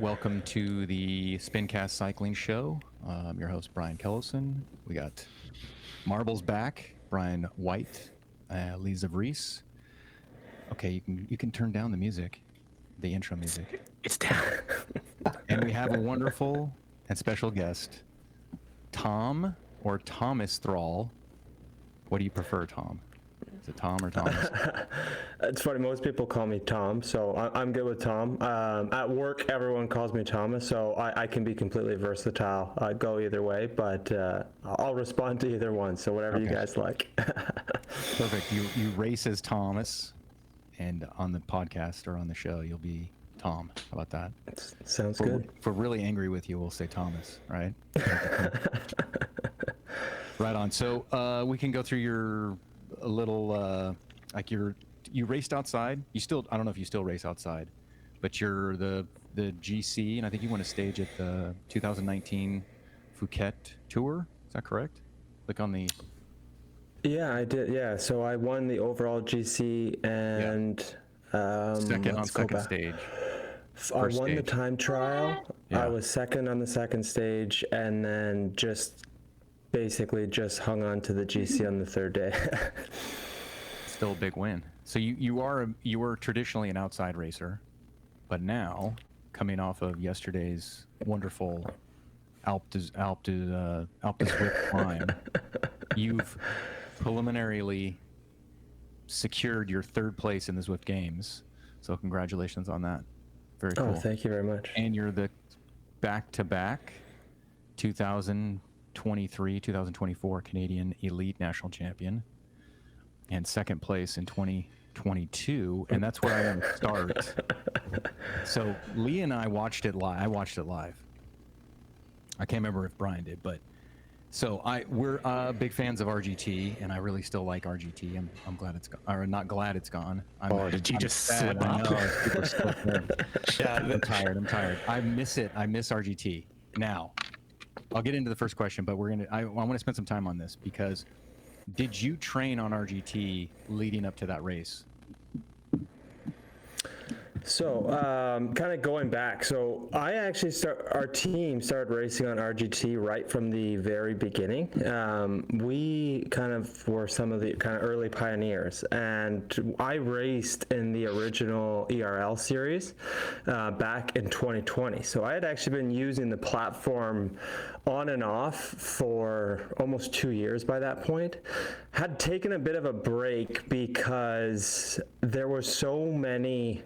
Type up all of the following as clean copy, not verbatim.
Welcome to the Spincast Cycling Show. I'm your host, Brian Kellison. We got Marbles back, Brian White, Lisa Vries. Okay, you can turn down the music, the intro music. It's down. And we have a wonderful and special guest, Thom or Thomas Thrall. What do you prefer, Thom? Is it Thom or Thomas? It's funny, most people call me Thom, so I'm good with Thom. At work, everyone calls me Thomas, so I can be completely versatile. I go either way, but I'll respond to either one, so whatever you guys like. Perfect. You race as Thomas, and on the podcast or on the show, you'll be Thom. How about that? Sounds good. If we're really angry with you, we'll say Thomas, right? Right on. So we can go through your little you raced outside. You still, I don't know if you still race outside, but you're the GC, and I think you won a stage at the 2019 Phuket Tour. Is that correct? Click on the. Yeah, I did. Yeah, so I won the overall GC and second on second stage. I won the time trial. Yeah. I was second on the second stage, and then basically just hung on to the GC on the third day. Still a big win. So you were traditionally an outside racer, but now coming off of yesterday's wonderful Alpe d'Huez climb, you've preliminarily secured your third place in the Zwift Games. So congratulations on that. Very cool. Oh, thank you very much. And you're the back-to-back 2023, 2024 Canadian Elite National Champion, and second place in 2022, and that's where I want to start. So Lee and I watched it live. I watched it live. I can't remember if Brian did, but so we're big fans of RGT, and I really still like RGT. I'm glad it's gone, or not glad it's gone. Did you just slip up? Yeah, I'm tired. I miss it. I miss RGT. Now, I'll get into the first question, but I want to spend some time on this because did you train on RGT leading up to that race? So, kind of going back, so our team started racing on RGT right from the very beginning. We kind of were some of the kind of early pioneers, and I raced in the original ERL series back in 2020. So I had actually been using the platform on and off for almost 2 years by that point. Had taken a bit of a break because there were so many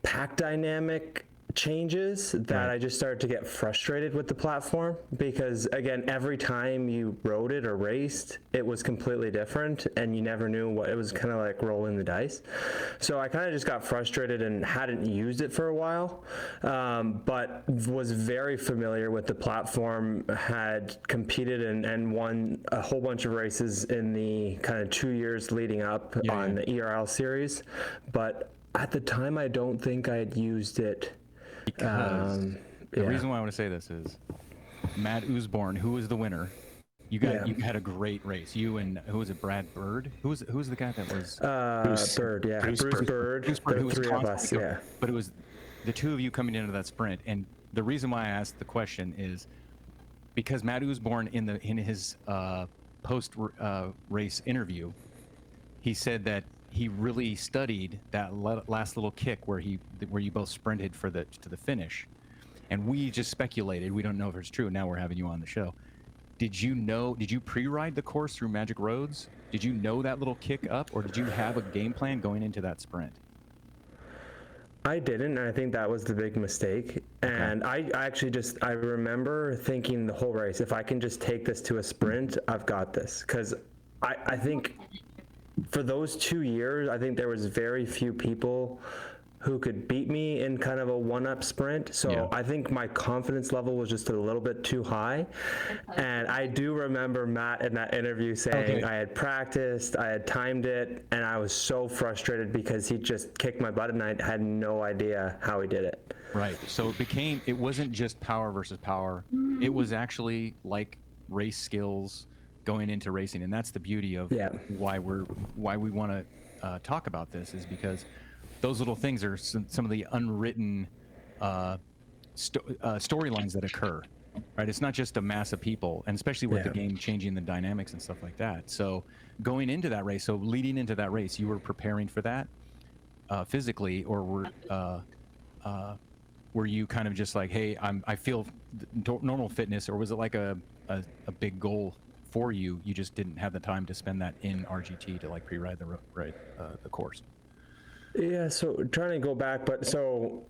pack dynamic changes that I just started to get frustrated with the platform because, again, every time you rode it or raced, it was completely different and you never knew what it was, kind of like rolling the dice. So I kind of just got frustrated and hadn't used it for a while, but was very familiar with the platform, had competed and won a whole bunch of races in the kind of 2 years leading up on the ERL series. But at the time, I don't think I had used it. Because the reason why I want to say this is Matt Usborne, who was the winner. You had a great race. You and who was it? Brad Bird. Who was the guy that was? Bird. Yeah, Bruce Bird. The three of us. Yeah. But it was the two of you coming into that sprint. And the reason why I asked the question is because Matt Usborne in his post race interview, he said that he really studied that last little kick where you both sprinted to the finish, and we just speculated. We don't know if it's true. Now we're having you on the show. Did you pre-ride the course through Magic Roads? Did you know that little kick up, or did you have a game plan going into that sprint? I didn't, and I think that was the big mistake. And I remember thinking the whole race, if I can just take this to a sprint, I've got this. Because I think for those 2 years, I think there was very few people who could beat me in kind of a one-up sprint. So I think my confidence level was just a little bit too high. And I do remember Matt in that interview saying I had practiced, I had timed it, and I was so frustrated because he just kicked my butt and I had no idea how he did it. Right. So it wasn't just power versus power. It was actually like race skills going into racing, and that's the beauty of why we want to talk about this, is because those little things are some of the unwritten storylines that occur, right? It's not just a mass of people, and especially with the game changing the dynamics and stuff like that. So going into that race, so leading into that race, you were preparing for that physically, or were you kind of just like, hey, I feel normal fitness, or was it like a big goal for you? You just didn't have the time to spend that in RGT to like pre-ride the course. Yeah, so trying to go back, but so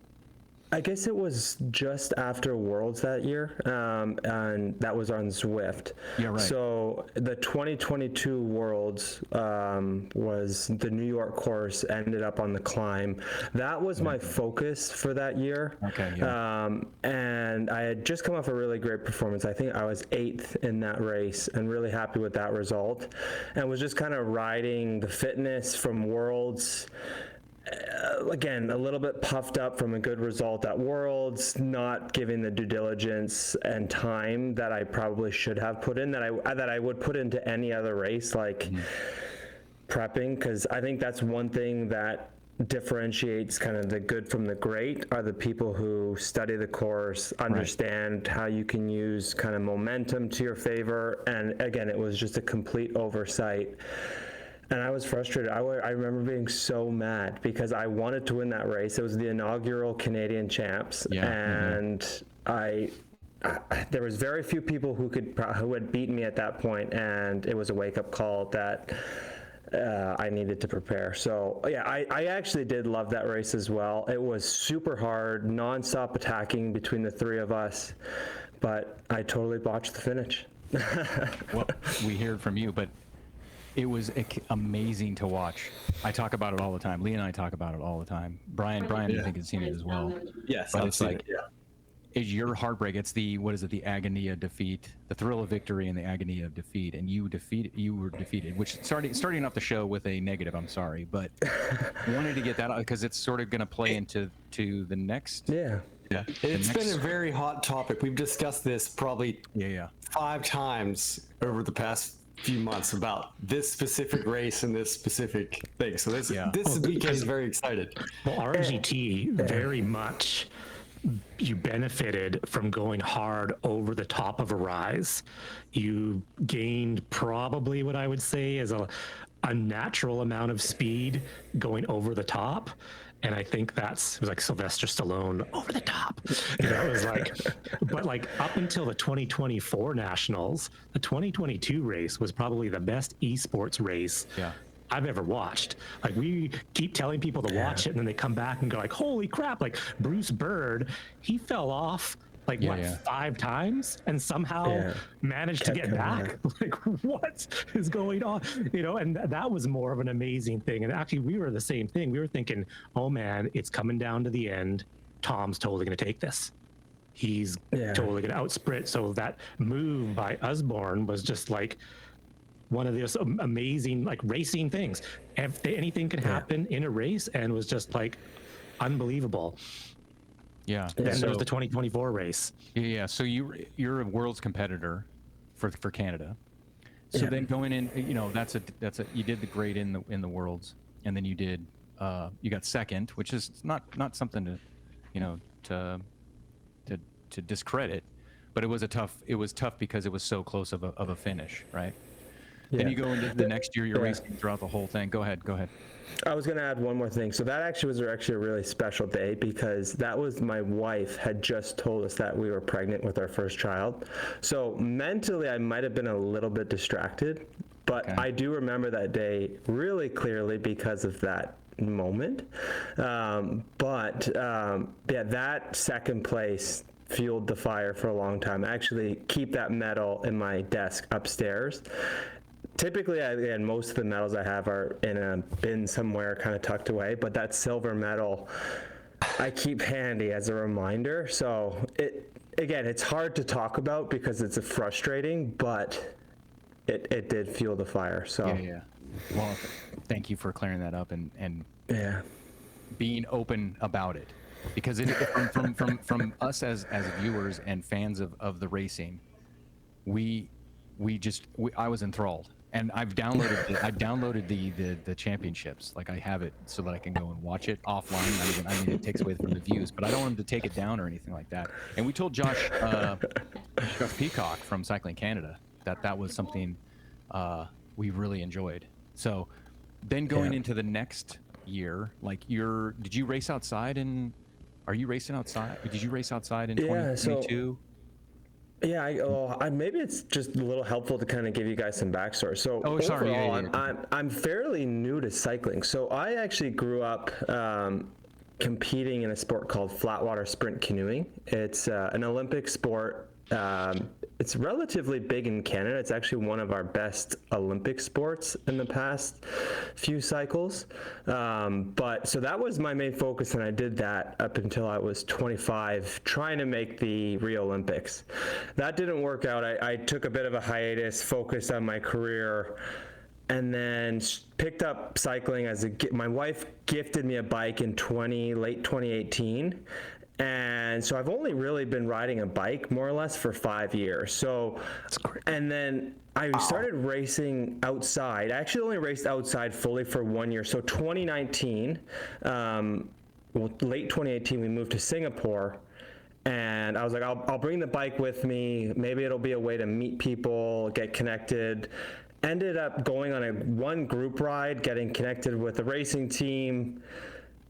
I guess it was just after Worlds that year, and that was on Zwift. Yeah, right. So the 2022 Worlds was the New York course, ended up on the climb. That was my focus for that year. Okay, yeah. And I had just come off a really great performance. I think I was 8th in that race and really happy with that result. And was just kind of riding the fitness from Worlds. Again, a little bit puffed up from a good result at Worlds, not giving the due diligence and time that I probably should have put in, that I would put into any other race, like prepping, because I think that's one thing that differentiates kind of the good from the great, are the people who study the course, understand how you can use kind of momentum to your favor. And again, it was just a complete oversight. And I was frustrated. I remember being so mad because I wanted to win that race. It was the inaugural Canadian Champs, and there was very few people who had beaten me at that point, and it was a wake-up call that I needed to prepare. So yeah, I actually did love that race as well. It was super hard, non-stop attacking between the three of us, but I totally botched the finish. Well, we heard from you, but it was amazing to watch. I talk about it all the time. Lee and I talk about it all the time. Brian, I think has seen it as well. Yes, but I've it's seen like, it. it's your heartbreak. It's the agony of defeat, the thrill of victory, and the agony of defeat. And you were defeated. Which starting off the show with a negative. I'm sorry, but wanted to get that out because it's sort of going to play into the next. Yeah. Yeah, it's been a very hot topic. We've discussed this probably 5 times over the past few months about this specific race and this specific thing. So this weekend is very excited. Well, RGT very much, you benefited from going hard over the top of a rise. You gained probably what I would say is a unnatural amount of speed going over the top. And I think it was like Sylvester Stallone over the top. You know, it was like, but like up until the 2024 Nationals, the 2022 race was probably the best esports race I've ever watched. Like, we keep telling people to watch it, and then they come back and go like, holy crap, like Bruce Bird, he fell off like 5 times and somehow managed to get back. Like, what is going on? You know, and that was more of an amazing thing. And actually, we were the same thing. We were thinking, oh man, it's coming down to the end. Tom's totally going to take this. He's totally going to outsprint. So that move by Usborne was just like one of those amazing like racing things. Anything can happen in a race, and was just like unbelievable. Yeah. Then there was the 2024 race. Yeah. So you're a world's competitor for Canada. So then going in, you know, that's a you did the great in the worlds, and then you got second, which is not something to, you know, to discredit, but it was tough because it was so close of a finish, right? Then you go into the next year, you're racing throughout the whole thing. Go ahead. I was going to add one more thing. So that was a really special day, because that was, my wife had just told us that we were pregnant with our first child. So mentally, I might have been a little bit distracted, but I do remember that day really clearly because of that moment. That second place fueled the fire for a long time. I actually keep that medal in my desk upstairs. Typically, most of the medals I have are in a bin somewhere, kind of tucked away, but that silver medal I keep handy as a reminder. So it's hard to talk about because it's frustrating, but it did fuel the fire. So Well, thank you for clearing that up and being open about it, because from us as viewers and fans of the racing, I was enthralled. And I've downloaded the championships. Like I have it so that I can go and watch it offline. I mean it takes away from the views, but I don't want him to take it down or anything like that. And we told Josh Peacock from Cycling Canada that was something we really enjoyed. So then going into the next year, like did you race outside are you racing outside? Did you race outside in 2022? Yeah, maybe it's just a little helpful to kind of give you guys some backstory. So overall, I'm fairly new to cycling. So I actually grew up competing in a sport called flatwater sprint canoeing. It's an Olympic sport. It's relatively big in Canada. It's actually one of our best Olympic sports in the past few cycles. But so that was my main focus, and I did that up until I was 25, trying to make the Rio Olympics. That didn't work out. I took a bit of a hiatus, focused on my career, and then picked up cycling my wife gifted me a bike in late 2018. And so I've only really been riding a bike more or less for 5 years. So, that's great. And then I started racing outside. I actually only raced outside fully for 1 year. So 2019, late 2018, we moved to Singapore. And I was like, I'll bring the bike with me. Maybe it'll be a way to meet people, get connected. Ended up going on one group ride, getting connected with the racing team.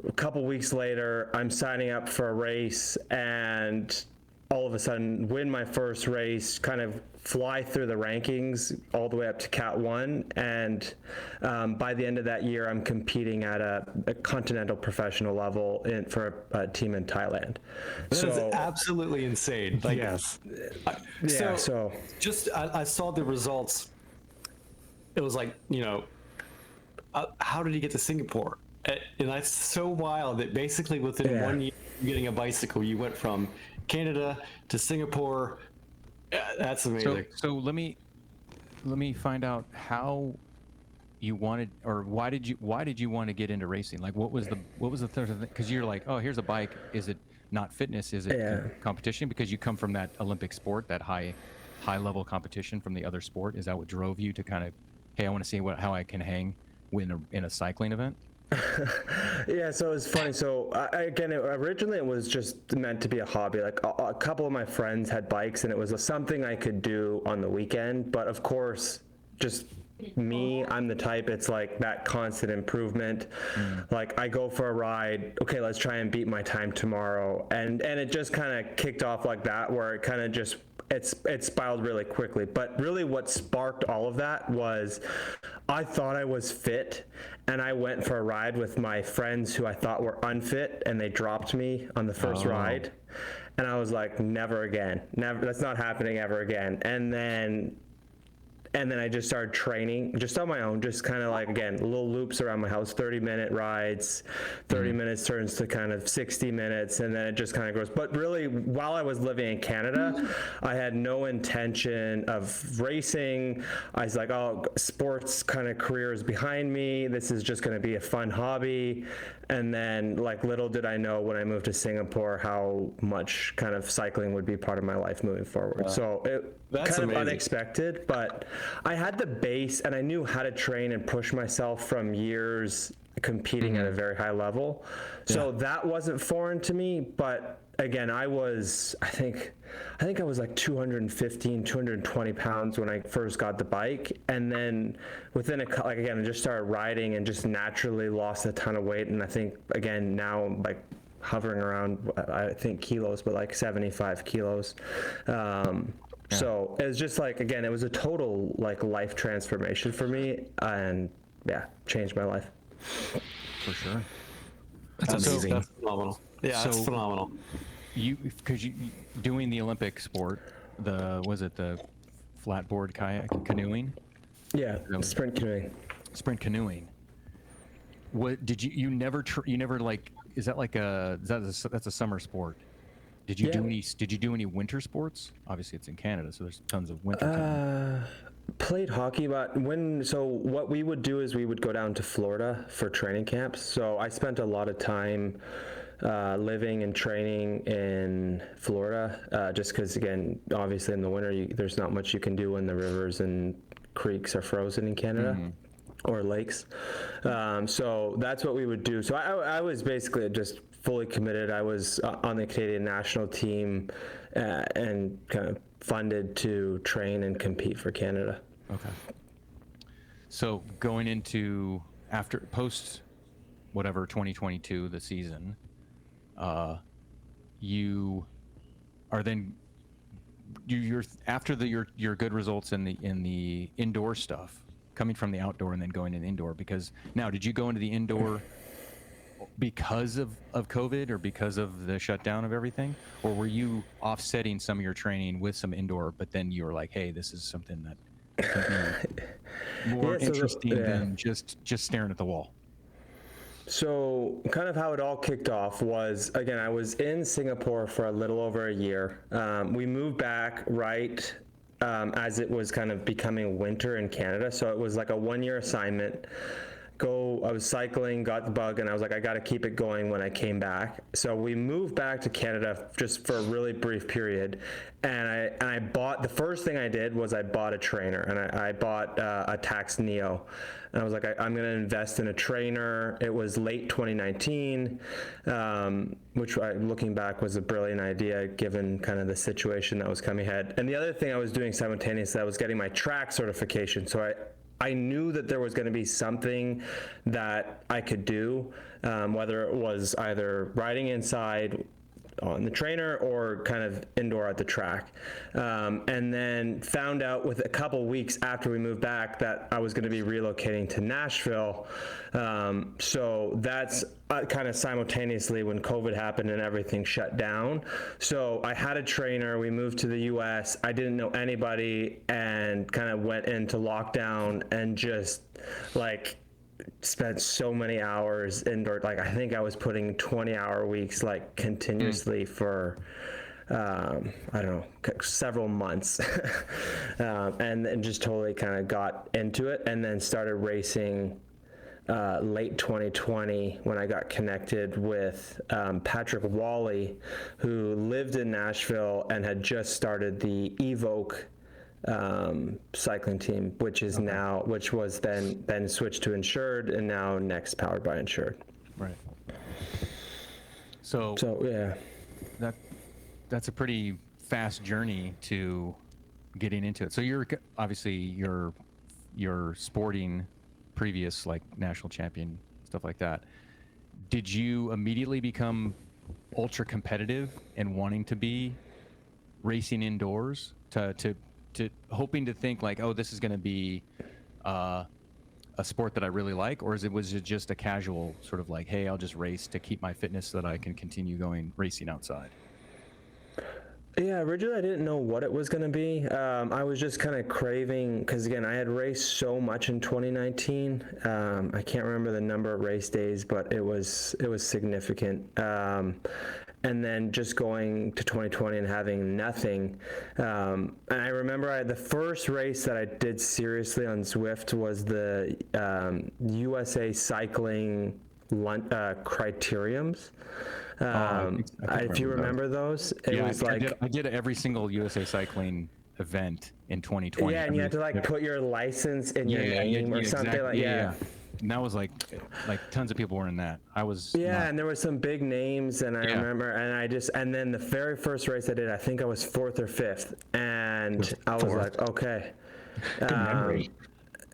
A couple weeks later, I'm signing up for a race, and all of a sudden win my first race, kind of fly through the rankings all the way up to Cat 1. And by the end of that year, I'm competing at a continental professional level for a team in Thailand. That is absolutely insane. Like, yes. So just, I saw the results. It was like, how did he get to Singapore? And that's so wild that basically within 1 year of getting a bicycle, you went from Canada to Singapore. That's amazing. So let me find out how you wanted, or why did you want to get into racing? Like what was the third thing? Because you're like, oh, here's a bike. Is it not fitness? Is it competition? Because you come from that Olympic sport, that high level competition from the other sport. Is that what drove you to kind of, hey, I want to see how I can hang in a cycling event? Yeah, so it's funny. So originally it was just meant to be a hobby. Like a couple of my friends had bikes, and it was something I could do on the weekend. But of course, just me, I'm the type, it's like that constant improvement. Like I go for a ride, okay, let's try and beat my time tomorrow. And it just kind of kicked off like that, where it kind of just, it spiraled really quickly. But really what sparked all of that was I thought I was fit, and I went for a ride with my friends who I thought were unfit, and they dropped me on the first ride. And I was like, never again. Never, that's not happening ever again. And then I just started training just on my own, just kind of like, again, little loops around my house, 30-minute rides, 30 minutes turns to kind of 60 minutes, and then it just kind of grows. But really, while I was living in Canada, I had no intention of racing. I was like, oh, sports kind of career is behind me. This is just going to be a fun hobby. And then, like, little did I know when I moved to Singapore how much kind of cycling would be part of my life moving forward. So that's kind of unexpected, but I had the base, and I knew how to train and push myself from years competing at a very high level. So that wasn't foreign to me. But again, I think I was like 215, 220 pounds when I first got the bike. And then within I just started riding and just naturally lost a ton of weight. And I think, again, now I'm like hovering around, I think kilos, but like 75 kilos. So it was just like, again, it was a total like life transformation for me, and changed my life. For sure. That's amazing. That's phenomenal. Yeah, that's phenomenal. Because you doing the Olympic sport, was it the flatboard canoeing? Yeah, sprint canoeing. Sprint canoeing. What did you never like? Is that like that's a summer sport? Did you do any winter sports? Obviously, it's in Canada, so there's tons of winter time. Played hockey, but what we would do is we would go down to Florida for training camps. So I spent a lot of time living and training in Florida, just because, again, obviously in the winter there's not much you can do in the rivers and creeks are frozen in Canada. Or lakes. So that's what we would do. So I was basically just fully committed. I was on the Canadian national team and kind of funded to train and compete for Canada. Okay. So going into post whatever 2022, the season, you are then you're after your good results in the indoor stuff, coming from the outdoor and then going into indoor. Because now, did you go into the indoor because of COVID or because of the shutdown of everything, or were you offsetting some of your training with some indoor, but then you were like, hey, this is something that can be more interesting than just staring at the wall? So kind of how it all kicked off was, again, I was in Singapore for a little over a year. We moved back right as it was kind of becoming winter in Canada. So it was like a 1-year assignment. I was cycling, got the bug, and I was like, I got to keep it going when I came back. So we moved back to Canada just for a really brief period. And I bought, the first thing I did was I bought a trainer, and I bought a Tax Neo. And I was like, I'm going to invest in a trainer. It was late 2019, which looking back was a brilliant idea given kind of the situation that was coming ahead. And the other thing I was doing simultaneously, I was getting my track certification. So I knew that there was going to be something that I could do, whether it was either riding inside on the trainer or kind of indoor at the track. And then found out with a couple weeks after we moved back that I was going to be relocating to Nashville. So that's kind of simultaneously when COVID happened and everything shut down. So I had a trainer, we moved to the US, I didn't know anybody, and kind of went into lockdown and just like spent so many hours indoor. Like I think I was putting 20-hour weeks like continuously for I don't know, several months. And just totally kind of got into it, and then started racing late 2020 when I got connected with Patrick Wally, who lived in Nashville and had just started the Evoke cycling team, which is now, which was then switched to Insured, and now next powered by Insured. Right. So yeah, that's a pretty fast journey to getting into it. So you're obviously you're sporting previous like national champion stuff like that. Did you immediately become ultra competitive and wanting to be racing indoors to hoping to think like, oh, this is going to be a sport that I really like? Or was it just a casual sort of like, hey, I'll just race to keep my fitness so that I can continue going racing outside? Yeah, originally I didn't know what it was going to be. I was just kind of craving, because again, I had raced so much in 2019. I can't remember the number of race days, but it was significant. And then just going to 2020 and having nothing. And I remember the first race that I did seriously on Zwift was the USA Cycling Criteriums. If you remember those, it was like I did every single USA Cycling event in 2020. Yeah, and you had to like put your license in your name or something like And that was like tons of people were in that. I was and there were some big names, and I remember, and then the very first race I did, I think I was 4th or 5th, and I was like, okay. Good memory.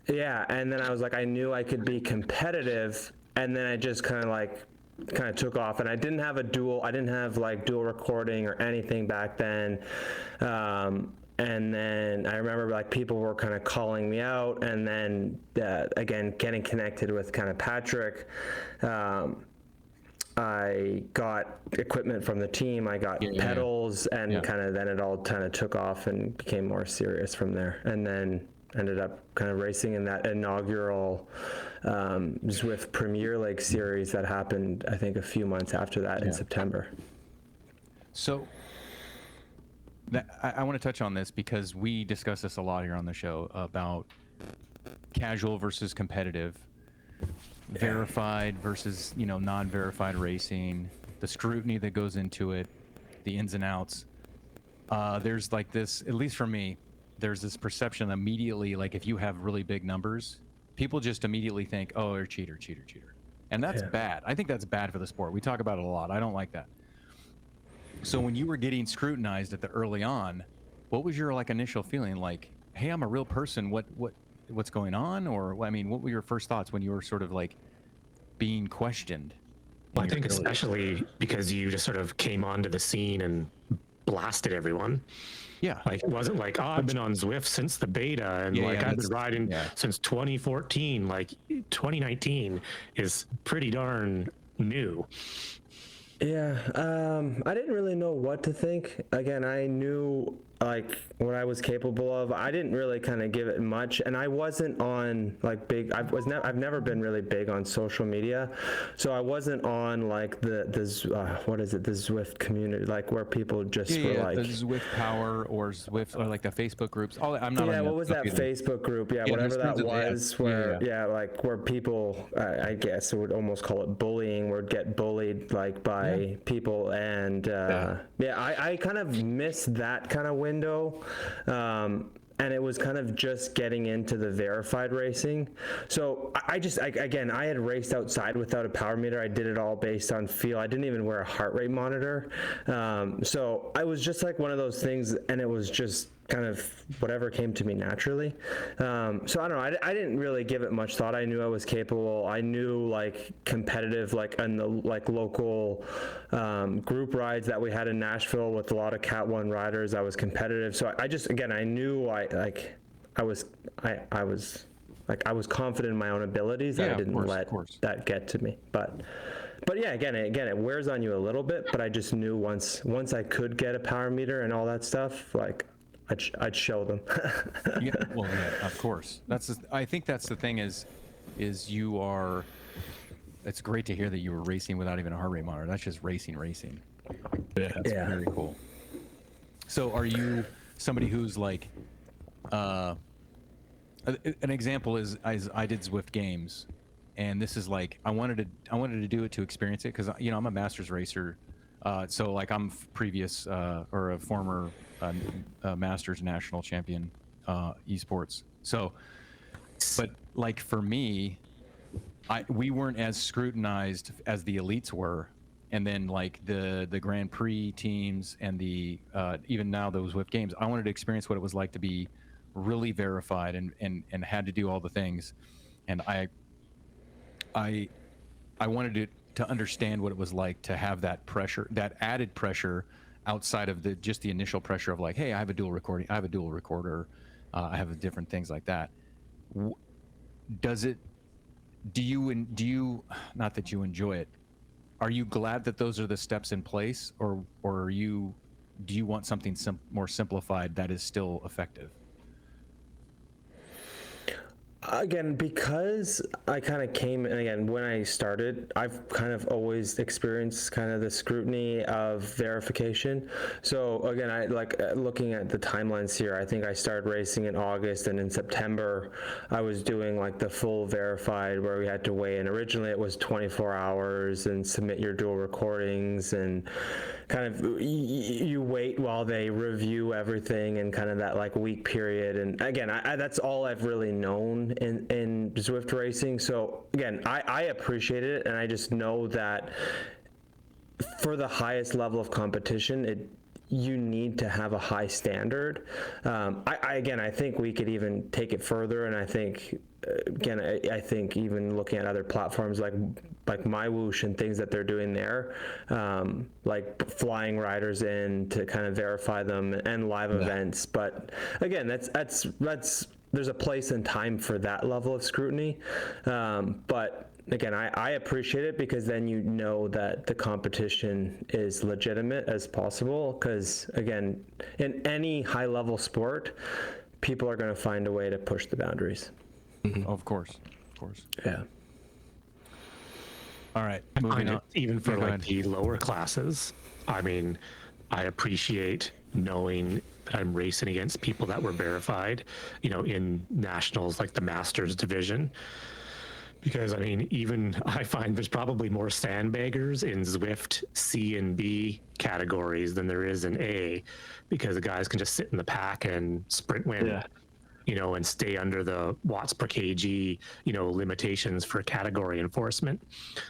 Yeah, and then I was like, I knew I could be competitive, and then I just kind of took off, and I didn't have like dual recording or anything back then. And then I remember like people were kind of calling me out, and then again, getting connected with kind of Patrick. I got equipment from the team. I got pedals, and kind of then it all kind of took off and became more serious from there. And then ended up kind of racing in that inaugural Zwift Premier League series that happened, I think, a few months after that in September. So I want to touch on this because we discuss this a lot here on the show about casual versus competitive, verified versus non-verified racing, the scrutiny that goes into it, the ins and outs. There's like this, at least for me, there's this perception immediately, like if you have really big numbers, people just immediately think, oh, you're cheater, cheater, cheater. And that's bad. I think that's bad for the sport. We talk about it a lot. I don't like that. So when you were getting scrutinized at the early on, what was your like initial feeling? Like, hey, I'm a real person. What's going on? Or I mean, what were your first thoughts when you were sort of like being questioned? Well, I think especially because you just sort of came onto the scene and blasted everyone. Yeah. Like, it wasn't like, oh, I've been on Zwift since the beta, and I've been riding since 2014. Like 2019 is pretty darn new. Yeah, I didn't really know what to think. Again, I knew like what I was capable of. I didn't really kind of give it much, and I wasn't on like big. I've never been really big on social media, so I wasn't on like the what is it, the Zwift community, like where people just were like the Zwift Power or Zwift or like the Facebook groups. I'm not. Yeah, what was that Facebook group? Yeah, whatever that was, where like where people, I guess I would almost call it bullying, would get bullied like by people, and I kind of missed that kind of window. And it was kind of just getting into the verified racing. So I had raced outside without a power meter. I did it all based on feel. I didn't even wear a heart rate monitor. So I was just like one of those things, and it was just kind of whatever came to me naturally. So I don't know. I didn't really give it much thought. I knew I was capable. I knew like competitive, like in the like local group rides that we had in Nashville with a lot of Cat 1 riders. I was competitive. So I knew I was confident in my own abilities. I didn't let that get to me. But yeah, again, it wears on you a little bit. But I just knew once I could get a power meter and all that stuff, like I'd show them. Of course. I think that's the thing is you are. It's great to hear that you were racing without even a heart rate monitor. That's just racing. Yeah, that's very cool. So, are you somebody who's like? An example is I did Zwift Games, and this is like I wanted to do it to experience it because I'm a masters racer, so like I'm previous or a former masters national champion esports. So, but like for me, we weren't as scrutinized as the elites were, and then like the Grand Prix teams and the even now those Zwift Games, I wanted to experience what it was like to be really verified and had to do all the things, and I wanted to understand what it was like to have that pressure, that added pressure outside of just the initial pressure of like, hey, I have a dual recorder, I have different things like that. Do you not that you enjoy it, are you glad that those are the steps in place, or do you want something more simplified that is still effective? Again, because I kind of came, and again, when I started, I've kind of always experienced kind of the scrutiny of verification. So again, I like looking at the timelines here. I think I started racing in August, and in September, I was doing like the full verified where we had to weigh in. Originally, it was 24 hours and submit your dual recordings, and kind of you wait while they review everything, and kind of that like week period. And again, that's all I've really known in Zwift racing. So again, I appreciate it, and I just know that for the highest level of competition, you need to have a high standard. I think we could even take it further, and I think I think even looking at other platforms like MyWhoosh and things that they're doing there, like flying riders in to kind of verify them and live events. But again, that's there's a place and time for that level of scrutiny. But again, I appreciate it because then you know that the competition is legitimate as possible. Because again, in any high level sport, people are going to find a way to push the boundaries. Mm-hmm. Of course. Yeah. All right. Moving on. Even for like the lower classes, I mean, I appreciate knowing that I'm racing against people that were verified, in nationals, like the Masters division, Because I mean, even I find there's probably more sandbaggers in Zwift C and B categories than there is in A, because the guys can just sit in the pack and sprint win, and stay under the watts per kg, limitations for category enforcement.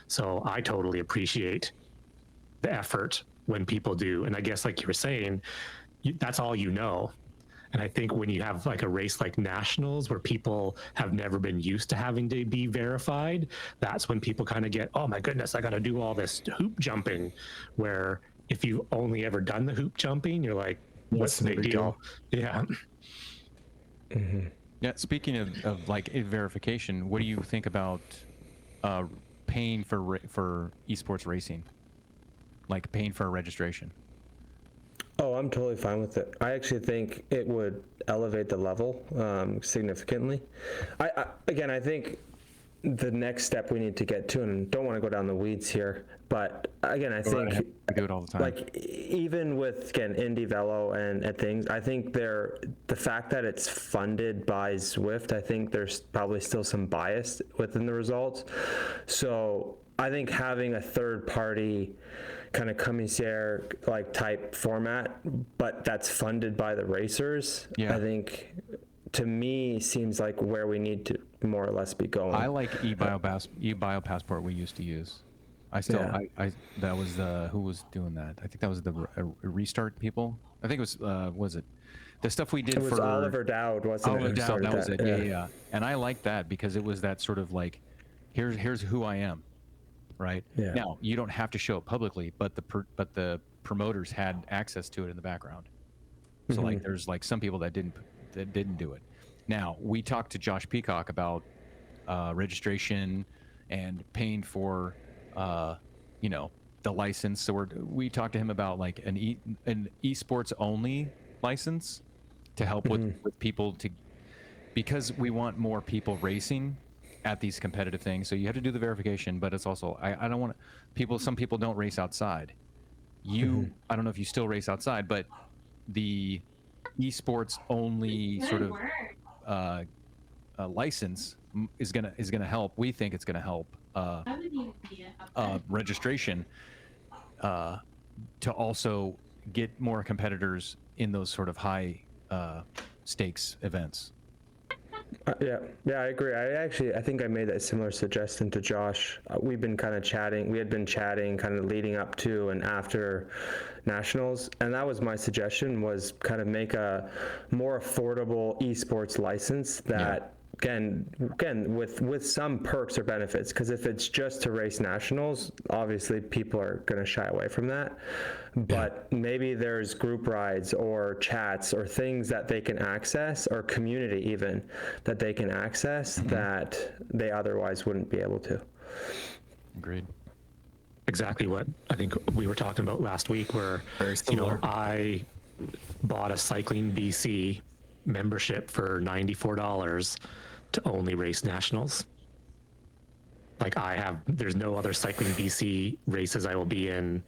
So I totally appreciate the effort when people do. And I guess, like you were saying, that's all you know. And I think when you have like a race like nationals where people have never been used to having to be verified, that's when people kind of get, oh my goodness, I got to do all this hoop jumping. Where if you've only ever done the hoop jumping, you're like, what's the big deal? Yeah. Mm-hmm. Yeah. Speaking of like verification, what do you think about paying for esports racing? Like paying for a registration? Oh, I'm totally fine with it. I actually think it would elevate the level significantly. I think the next step we need to get to, and don't want to go down the weeds here, but again, I think I do it all the time. Like even with Indie Velo and things, I think the fact that it's funded by Zwift, I think there's probably still some bias within the results. So I think having a third party kind of commissaire like type format, but that's funded by the racers, I think to me seems like where we need to more or less be going. I like e-bio passport we used to use. I still that was who was doing that? I think that was the restart people. I think it was it the stuff we did it was for Oliver Dowd, wasn't Oliver it? Dowd, that was it. Yeah. And I liked that because it was that sort of like, here's who I am. Right. Yeah. Now you don't have to show it publicly, but the promoters had access to it in the background. So like there's like some people that didn't do it. Now we talked to Josh Peacock about registration and paying for the license. So we talked to him about like an esports only license to help with people because we want more people racing at these competitive things. So you have to do the verification, but it's also, I don't want some people don't race outside. I don't know if you still race outside, but the esports only sort of license is gonna help. We think it's gonna help registration to also get more competitors in those sort of high stakes events. Yeah, I agree. I think I made that similar suggestion to Josh. We've been kind of chatting. We had been chatting kind of leading up to and after nationals, and that was my suggestion, was kind of make a more affordable esports license that again with some perks or benefits, because if it's just to race nationals, obviously people are going to shy away from that. But maybe there's group rides or chats or things that they can access, or community even that they can access that they otherwise wouldn't be able to. Agreed. Exactly what I think we were talking about last week, where I bought a Cycling BC membership for $94 to only race nationals. Like there's no other Cycling BC races I will be in,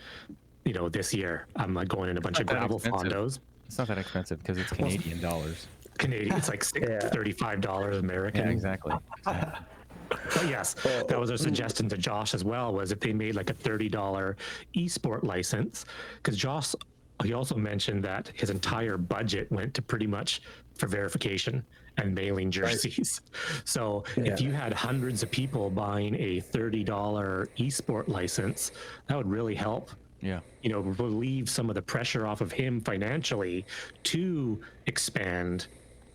this year. I'm like going in a bunch of gravel fondos. It's not that expensive because it's Canadian dollars. Canadian, it's like $35 American. Yeah, exactly. But yes, that was a suggestion to Josh as well, was if they made like a $30 esport license, because Josh, he also mentioned that his entire budget went to pretty much for verification and mailing jerseys. Right. So if you had hundreds of people buying a $30 esport license, that would really help. Yeah. Relieve some of the pressure off of him financially to expand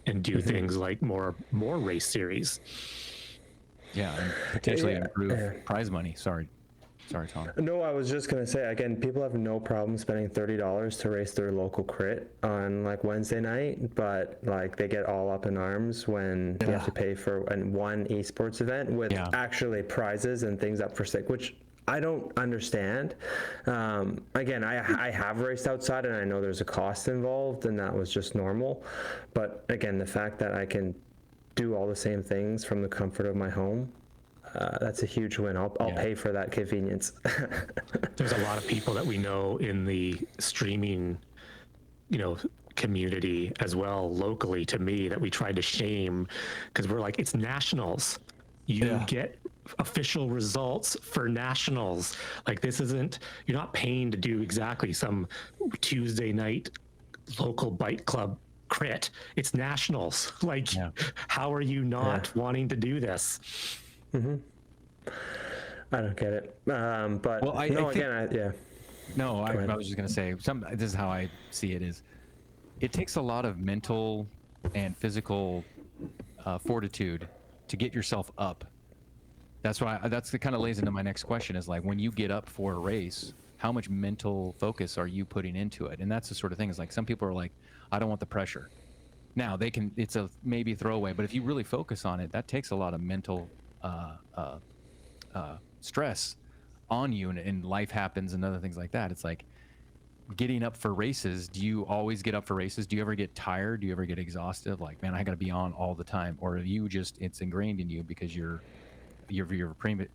and do things like more race series. Yeah, and potentially improve prize money. Sorry, Tom. No, I was just going to say, again, people have no problem spending $30 to race their local crit on like Wednesday night, but like they get all up in arms when you have to pay for one esports event with actually prizes and things up for stake, which I don't understand. Again, I have raced outside and I know there's a cost involved, and that was just normal. But again, the fact that I can do all the same things from the comfort of my home, that's a huge win. I'll pay for that convenience. There's a lot of people that we know in the streaming, community as well, locally to me, that we tried to shame, because we're like, it's nationals. You get official results for nationals. Like, this isn't, you're not paying to do exactly some Tuesday night local bike club crit. It's nationals. Like, how are you not wanting to do this? I don't get it. But well, I think, yeah. No, I was just gonna say, this is how I see it, is it takes a lot of mental and physical fortitude to get yourself up. That's why that's the kind of lays into my next question, is like, when you get up for a race, how much mental focus are you putting into it? And that's the sort of thing, is like, some people are like, I don't want the pressure. Now they can, it's a maybe throwaway, but if you really focus on it, that takes a lot of mental stress on you, and life happens and other things like that. It's like, getting up for races, do you always get up for races? Do you ever get tired? Do you ever get exhausted? Like, man, I got to be on all the time? Or are you just, it's ingrained in you because your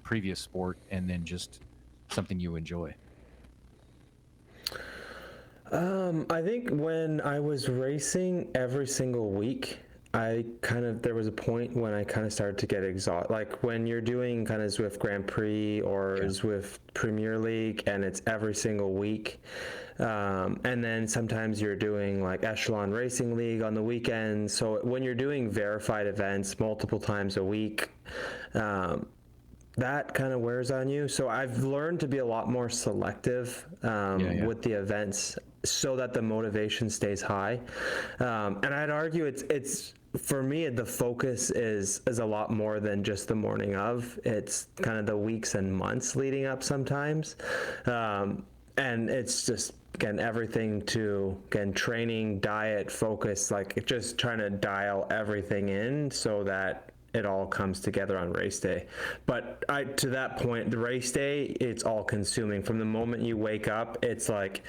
previous sport, and then just something you enjoy? I think when I was racing every single week, there was a point when I kind of started to get exhausted. Like, when you're doing kind of Zwift Grand Prix or Zwift Premier League, and it's every single week. And then sometimes you're doing like Echelon Racing League on the weekends. So when you're doing verified events multiple times a week, that kind of wears on you. So I've learned to be a lot more selective with the events, so that the motivation stays high. And I'd argue it's for me, the focus is a lot more than just the morning of. It's kind of the weeks and months leading up sometimes. And it's just, again, everything to, again, training, diet, focus, like just trying to dial everything in so that it all comes together on race day. But to that point, the race day, it's all consuming. From the moment you wake up, it's like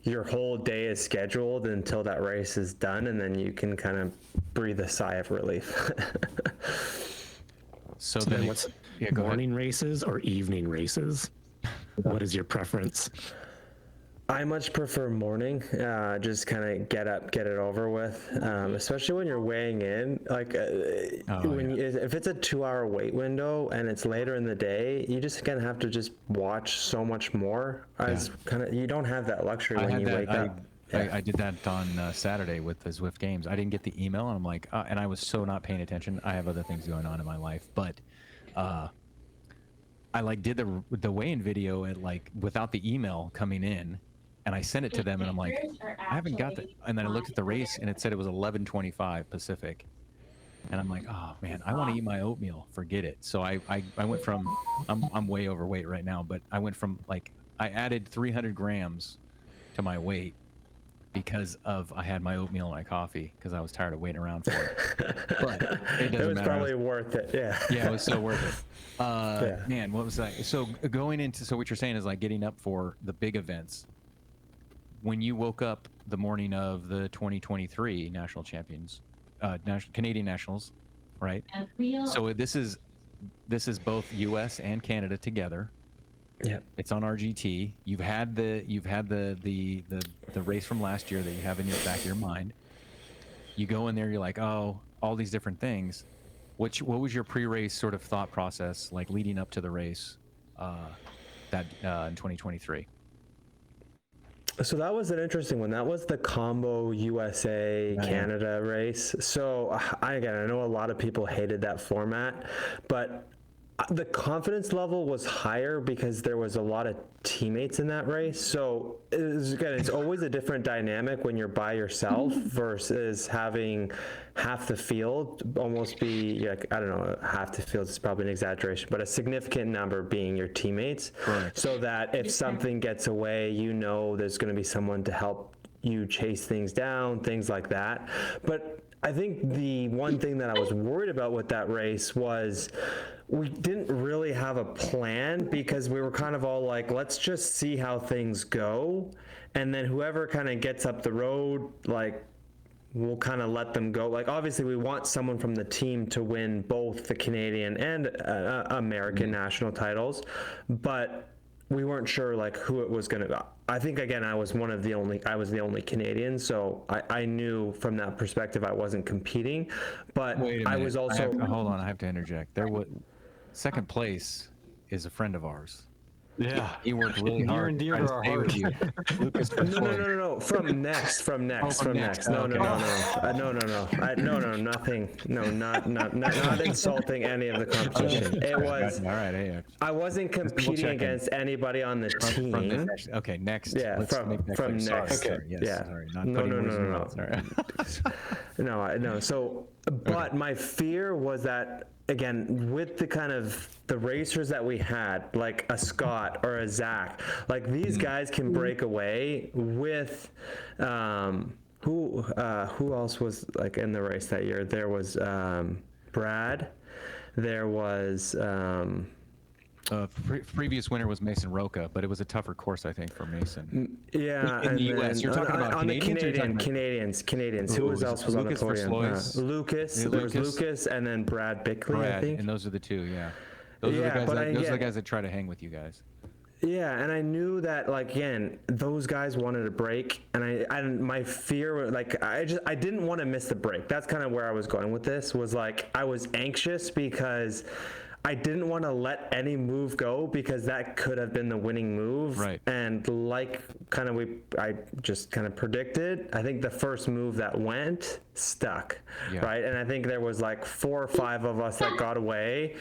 your whole day is scheduled until that race is done, and then you can kind of breathe a sigh of relief. So then what's morning races or evening races? What is your preference? I much prefer morning, just kind of get up, get it over with, especially when you're weighing in. Like, if it's a 2-hour wait window and it's later in the day, you just kind of have to just watch so much more. You don't have that luxury when you wake up. I did that on Saturday with the Zwift Games. I didn't get the email, and I'm like, and I was so not paying attention. I have other things going on in my life, but I like did the weigh-in video at, like, without the email coming in. And I sent it to them, and I'm like, I haven't got that. And then I looked at the race, and it said it was 11:25 Pacific. And I'm like, oh man, I want to eat my oatmeal. Forget it. So I went from, I'm way overweight right now, but I went from, like, I added 300 grams to my weight because I had my oatmeal and my coffee, because I was tired of waiting around for it. But it doesn't matter. It was probably worth it. Yeah. Yeah, it was so worth it. Man, what was that? So so what you're saying is, like, getting up for the big events. When you woke up the morning of the 2023 national champions, Canadian nationals, right? So this is both U.S. and Canada together. Yeah. It's on RGT. You've had the race from last year that you have in your back of your mind. You go in there, you're like, oh, all these different things. What was your pre-race sort of thought process like leading up to the race in 2023? So that was an interesting one. That was the combo USA Canada race. So I know a lot of people hated that format, but the confidence level was higher because there was a lot of teammates in that race. So it's always a different dynamic when you're by yourself versus having half the field almost be, like, I don't know, half the field is probably an exaggeration, but a significant number being your teammates. Correct. So that if something gets away, there's going to be someone to help you chase things down, things like that. But I think the one thing that I was worried about with that race was we didn't really have a plan, because we were kind of all like, let's just see how things go. And then whoever kind of gets up the road, like, we'll kind of let them go. Like, obviously we want someone from the team to win both the Canadian and American national titles, but we weren't sure like who it was going to. I think, again, I was the only Canadian, so I knew from that perspective I wasn't competing, but I was also. Hold on, I have to interject. second place is a friend of ours. Yeah. He worked really Near hard and dear to to our stay with hearts. you. Lucas for No. From next. from next. No, Okay. Nothing. No, not insulting any of the competition. It was. All right. Hey, I wasn't competing checking. against anybody on the team. from the next, okay, next. Yeah, Let's from- make that from clear. next. Sorry, Okay. yes, Yeah. sorry, not No, putting no, words in no, your no. mouth. Sorry. No. So, but my fear was that, again, with the kind of the racers that we had, like a Scott or a Zach, like these guys can break away with, who else was like in the race that year? There was Brad. There was. Previous winner was Mason Roca, but it was a tougher course, I think, for Mason. Yeah, In the US, you're talking about on the Canadians, Canadians. Who Who was it? else was on the Lucas podium? Verslois? Lucas. Yeah, There was Lucas. Lucas, and then Brad Bickley, I Brad, think. and those are the two, yeah. Those are the Yeah, guys. but Those are the again- guys that try to hang with you guys. Yeah, and I knew that, like, again, those guys wanted a break, and my fear, like, I didn't want to miss the break. That's kind of where I was going with this. Was like I was anxious because I didn't want to let any move go because that could have been the winning move. Right. And like kind of I just kind of predicted, I think the first move that went stuck. Yeah. Right. And I think there was like 4 or 5 of us that got away,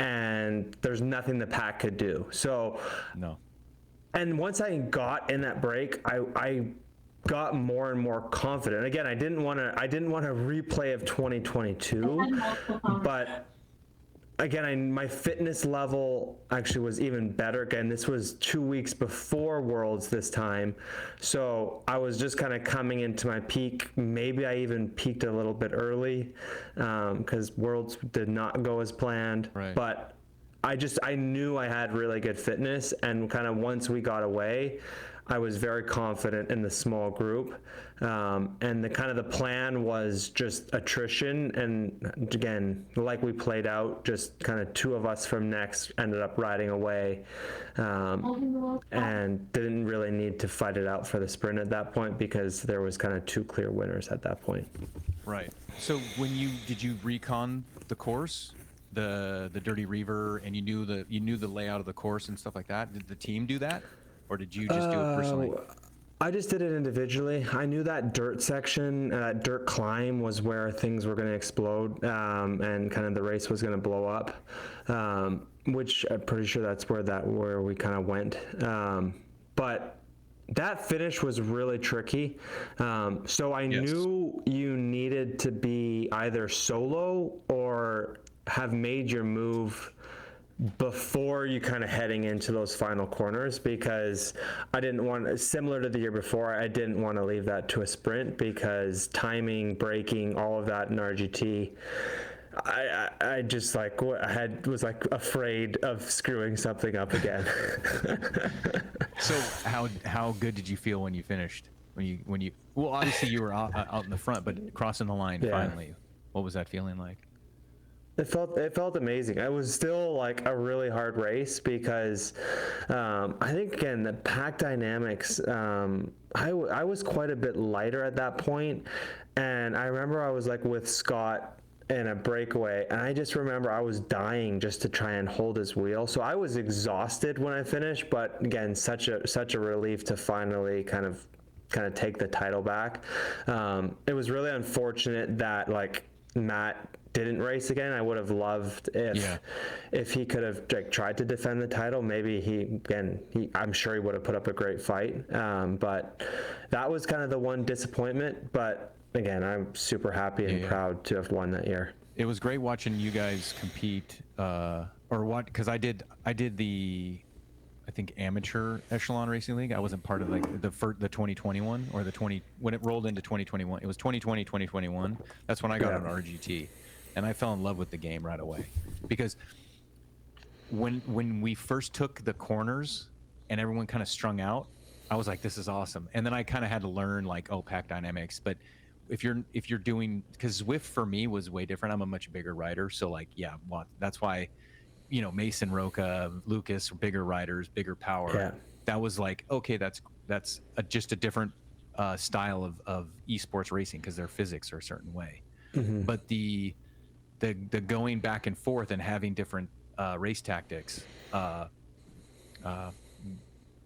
and there's nothing the pack could do. So No. and once I got in that break, I got more and more confident. Again, I didn't want a replay of 2022, but again, my fitness level actually was even better. Again, this was 2 weeks before Worlds this time, so I was just kind of coming into my peak. Maybe I even peaked a little bit early because Worlds did not go as planned. Right. But I knew I had really good fitness, and kind of once we got away, I was very confident in the small group, and the plan was just attrition, and again, like we played out, just kind of 2 of us from next ended up riding away, and didn't really need to fight it out for the sprint at that point because there was kind of 2 clear winners at that point. Right. So did you recon the course, the Dirty Reaver, and you knew the layout of the course and stuff like that? Did the team do that, or did you just do it personally? I just did it individually. I knew that dirt section, that dirt climb was where things were going to explode, and kind of the race was going to blow up, which I'm pretty sure that's where we kind of went. But that finish was really tricky. So I knew you needed to be either solo or have made your move before you kind of heading into those final corners, because I didn't want, similar to the year before, I didn't want to leave that to a sprint because timing, braking, all of that in RGT, I just like was like afraid of screwing something up again. So how good did you feel when you finished? When you well, obviously you were out in the front, but crossing the line finally, what was that feeling like? It felt amazing. It was still like a really hard race because I think, again, the pack dynamics, I was quite a bit lighter at that point, and I remember I was like with Scott in a breakaway, and I just remember I was dying just to try and hold his wheel. So I was exhausted when I finished, but again, such a relief to finally kind of take the title back. It was really unfortunate that like Matt didn't race again. I would have loved if he could have tried to defend the title. Maybe I'm sure he would have put up a great fight. But that was kind of the one disappointment. But again, I'm super happy and proud to have won that year. It was great watching you guys compete, because I did the, I think, amateur echelon racing league. I wasn't part of like the 2021 or when it rolled into 2021. It was 2020, 2021. That's when I got on RGT. And I fell in love with the game right away, because when we first took the corners and everyone kind of strung out, I was like, this is awesome. And then I kind of had to learn like, pack dynamics. But if you're doing, because Zwift for me was way different. I'm a much bigger rider, so like that's why, Mason, Roca, Lucas, bigger riders, bigger power. Yeah. That was like, okay, that's just a different style of esports racing, because their physics are a certain way. Mm-hmm. But the going back and forth and having different race tactics,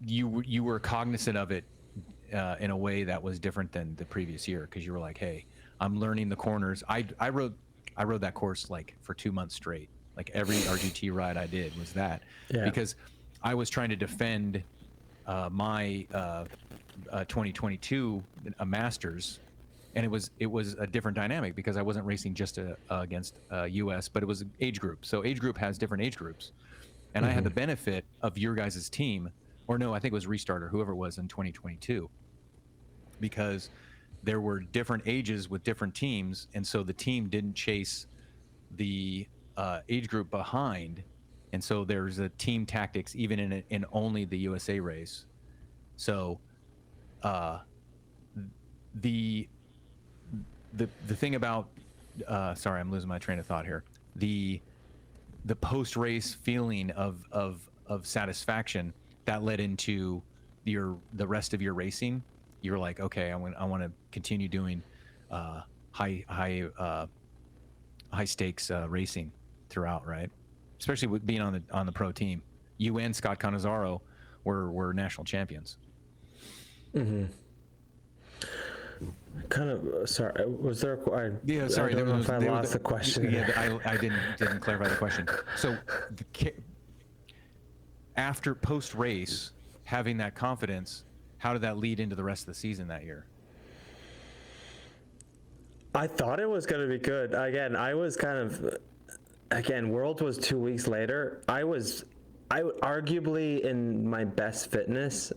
you were cognizant of it in a way that was different than the previous year, because you were like, hey, I'm learning the corners. I rode that course like for 2 months straight. Like every RGT ride I did was that, because I was trying to defend my 2022 Masters, and it was a different dynamic because I wasn't racing just against US, but it was an age group. So age group has different age groups, and I had the benefit of your guys' team, or no, I think it was Restarter, whoever it was in 2022, because there were different ages with different teams, and so the team didn't chase the age group behind, and so there's a team tactics even in only the USA race. So the thing about sorry, I'm losing my train of thought here. The post race feeling of satisfaction that led into the rest of your racing. You're like, okay, I want to continue doing high stakes racing throughout, right? Especially with being on the pro team. You and Scott Cannizzaro were national champions. Kind of sorry. Was there? Yeah, sorry. I don't know if I lost the question. Yeah, I didn't clarify the question. So, after post race, having that confidence, how did that lead into the rest of the season that year? I thought it was going to be good. Again, I was World was 2 weeks later. I arguably in my best fitness,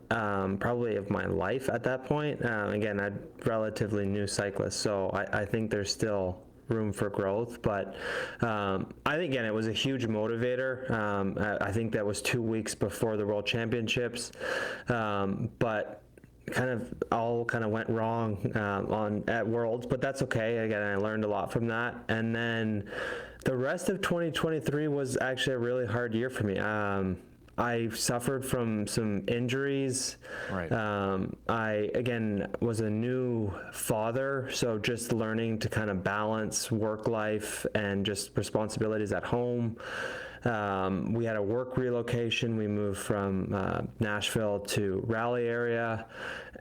probably of my life at that point. Again, I'm relatively new cyclist, so I think there's still room for growth. But I think, again, it was a huge motivator. I think that was 2 weeks before the World Championships. But all went wrong at Worlds, but that's okay. Again, I learned a lot from that. And then the rest of 2023 was actually a really hard year for me. I suffered from some injuries. Right. I, again, was a new father, so just learning to kind of balance work life and just responsibilities at home. We had a work relocation. We moved from Nashville to Raleigh area,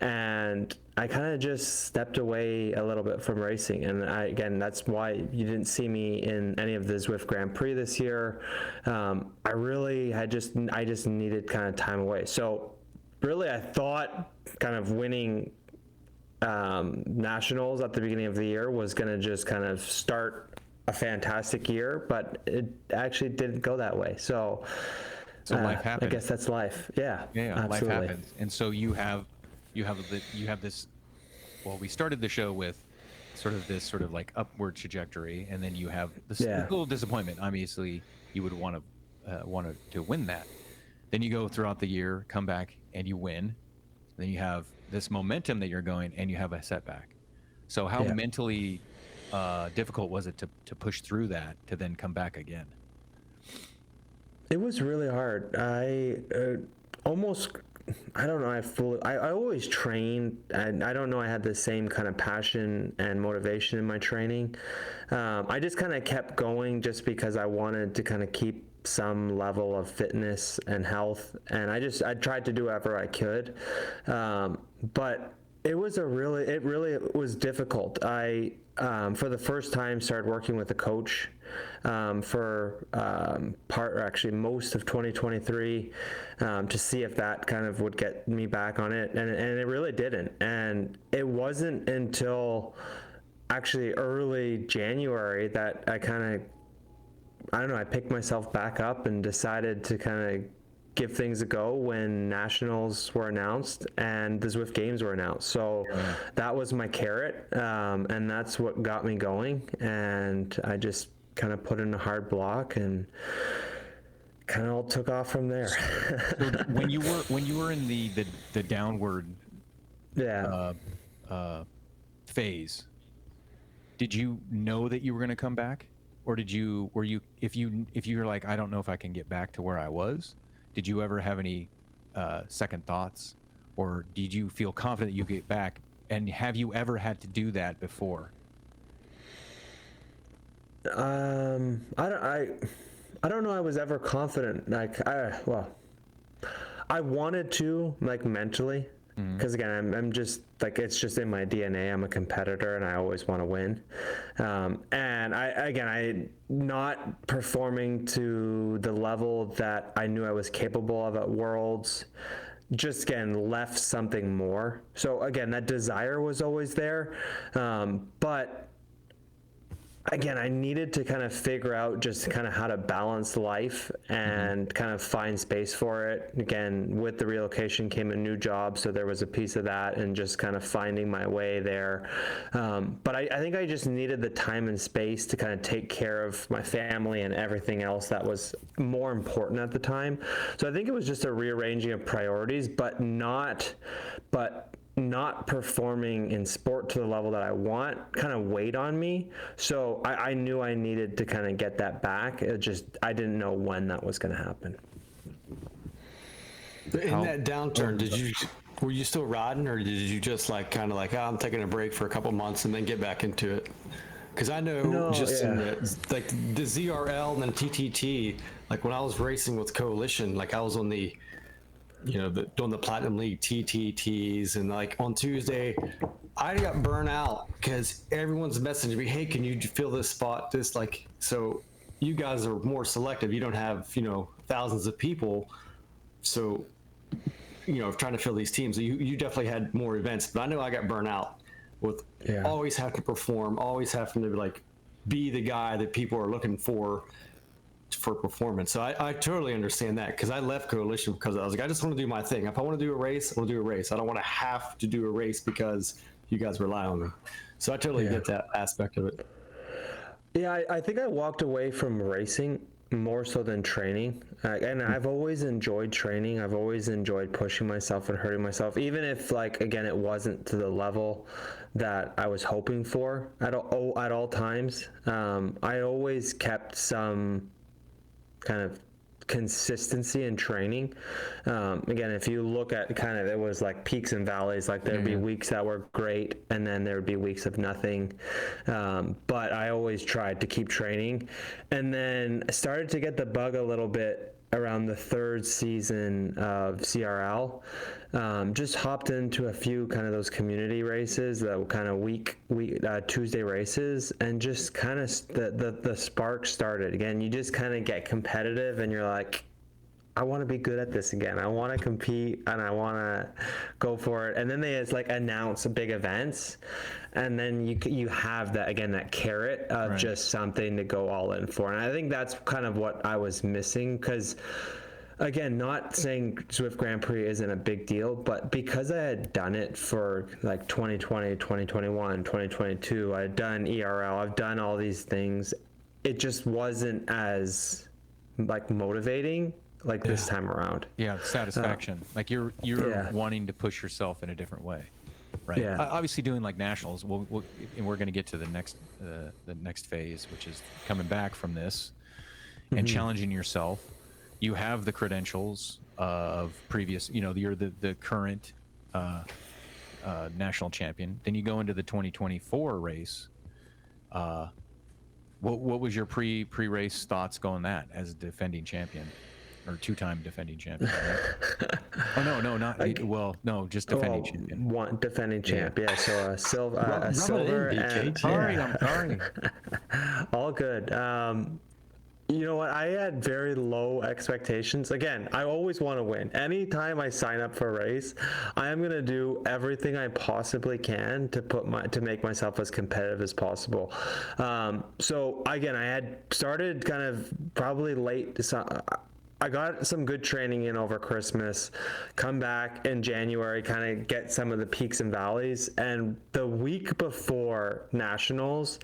and I kind of just stepped away a little bit from racing. And again, that's why you didn't see me in any of the Zwift Grand Prix this year. I just needed kind of time away. So really, I thought kind of winning nationals at the beginning of the year was going to just kind of start a fantastic year, but it actually didn't go that way. So life happens. I guess that's life. Yeah, absolutely. Life happens. And so you have this. Well, we started the show with this like upward trajectory, and then you have this little disappointment. Obviously, you would want to win that. Then you go throughout the year, come back, and you win. Then you have this momentum that you're going, and you have a setback. So how mentally difficult was it to push through that to then come back again? It was really hard. I don't know. I always trained, and I don't know. I had the same kind of passion and motivation in my training. I just kind of kept going just because I wanted to kind of keep some level of fitness and health, and I tried to do whatever I could, but it really was difficult. I for the first time started working with a coach for most of 2023 to see if that kind of would get me back on it, and it really didn't. And it wasn't until actually early January that I picked myself back up and decided to kind of give things a go when nationals were announced and the Zwift Games were announced. So that was my carrot, and that's what got me going. And I just kind of put in a hard block and kind of all took off from there. So when you were in the downward phase, did you know that you were going to come back, or if you were like, I don't know if I can get back to where I was? Did you ever have any second thoughts, or did you feel confident you get back? And have you ever had to do that before? don't know I was ever confident. Like, I wanted to, like, mentally, because again, I'm just like, it's just in my DNA. I'm a competitor and I always want to win. And I not performing to the level that I knew I was capable of at Worlds, just again left something more. So again, that desire was always there, but again, I needed to kind of figure out just kind of how to balance life and kind of find space for it. Again, with the relocation came a new job, so there was a piece of that and just kind of finding my way there. But I think I just needed the time and space to kind of take care of my family and everything else that was more important at the time. So I think it was just a rearranging of priorities, but not performing in sport to the level that I want kind of weighed on me. So I knew I needed to kind of get that back. It just, I didn't know when that was going to happen. In that downturn, were you still riding, or did you just like kind of like, I'm taking a break for a couple months and then get back into it? Because I know in the, like the ZRL and then TTT, like when I was racing with Coalition, like I was on the, doing the Platinum League TTTs, and like on Tuesday, I got burnt out because everyone's messaging me, hey, can you fill this spot? This like, so you guys are more selective. You don't have, thousands of people. So, trying to fill these teams. So you definitely had more events, but I know I got burnt out with always having to perform, always having to like be the guy that people are looking for performance. So I totally understand that, because I left Coalition because I was like, I just want to do my thing. If I want to do a race, I'll do a race. I don't want to have to do a race because you guys rely on me. So I totally get that aspect of it. Yeah, I think I walked away from racing more so than training. And I've always enjoyed training. I've always enjoyed pushing myself and hurting myself, even if, like, again, it wasn't to the level that I was hoping for at all times. I always kept some kind of consistency in training. Again, if you look at kind of, it was like peaks and valleys, like there'd be weeks that were great and then there would be weeks of nothing. But I always tried to keep training, and then I started to get the bug a little bit around the third season of CRL. Just hopped into a few kind of those community races, that kind of Tuesday races, and just kind of the spark started again. You just kind of get competitive and you're like, I want to be good at this again. I want to compete and I want to go for it. And then they just like announce big events, and then you have that again, that carrot of just something to go all in for. And I think that's kind of what I was missing, because again, not saying Zwift Grand Prix isn't a big deal, but because I had done it for like 2020, 2021, 2022, I had done ERL, I've done all these things. It just wasn't as like motivating like this time around. Yeah, satisfaction. Like you're wanting to push yourself in a different way, right? Yeah. Obviously, doing like nationals, and we're going to get to the next phase, which is coming back from this and challenging yourself. You have the credentials of previous, you're the current national champion. Then you go into the 2024 race. What was your pre-race thoughts going that as a defending champion? Or two-time defending champion, right? Just defending champion. One defending champ, yeah. So silver and sorry. All good. You know what? I had very low expectations. Again, I always want to win. Anytime I sign up for a race, I am going to do everything I possibly can to make myself as competitive as possible. So again, I had started kind of probably late. I got some good training in over Christmas, come back in January, kind of get some of the peaks and valleys. And the week before nationals,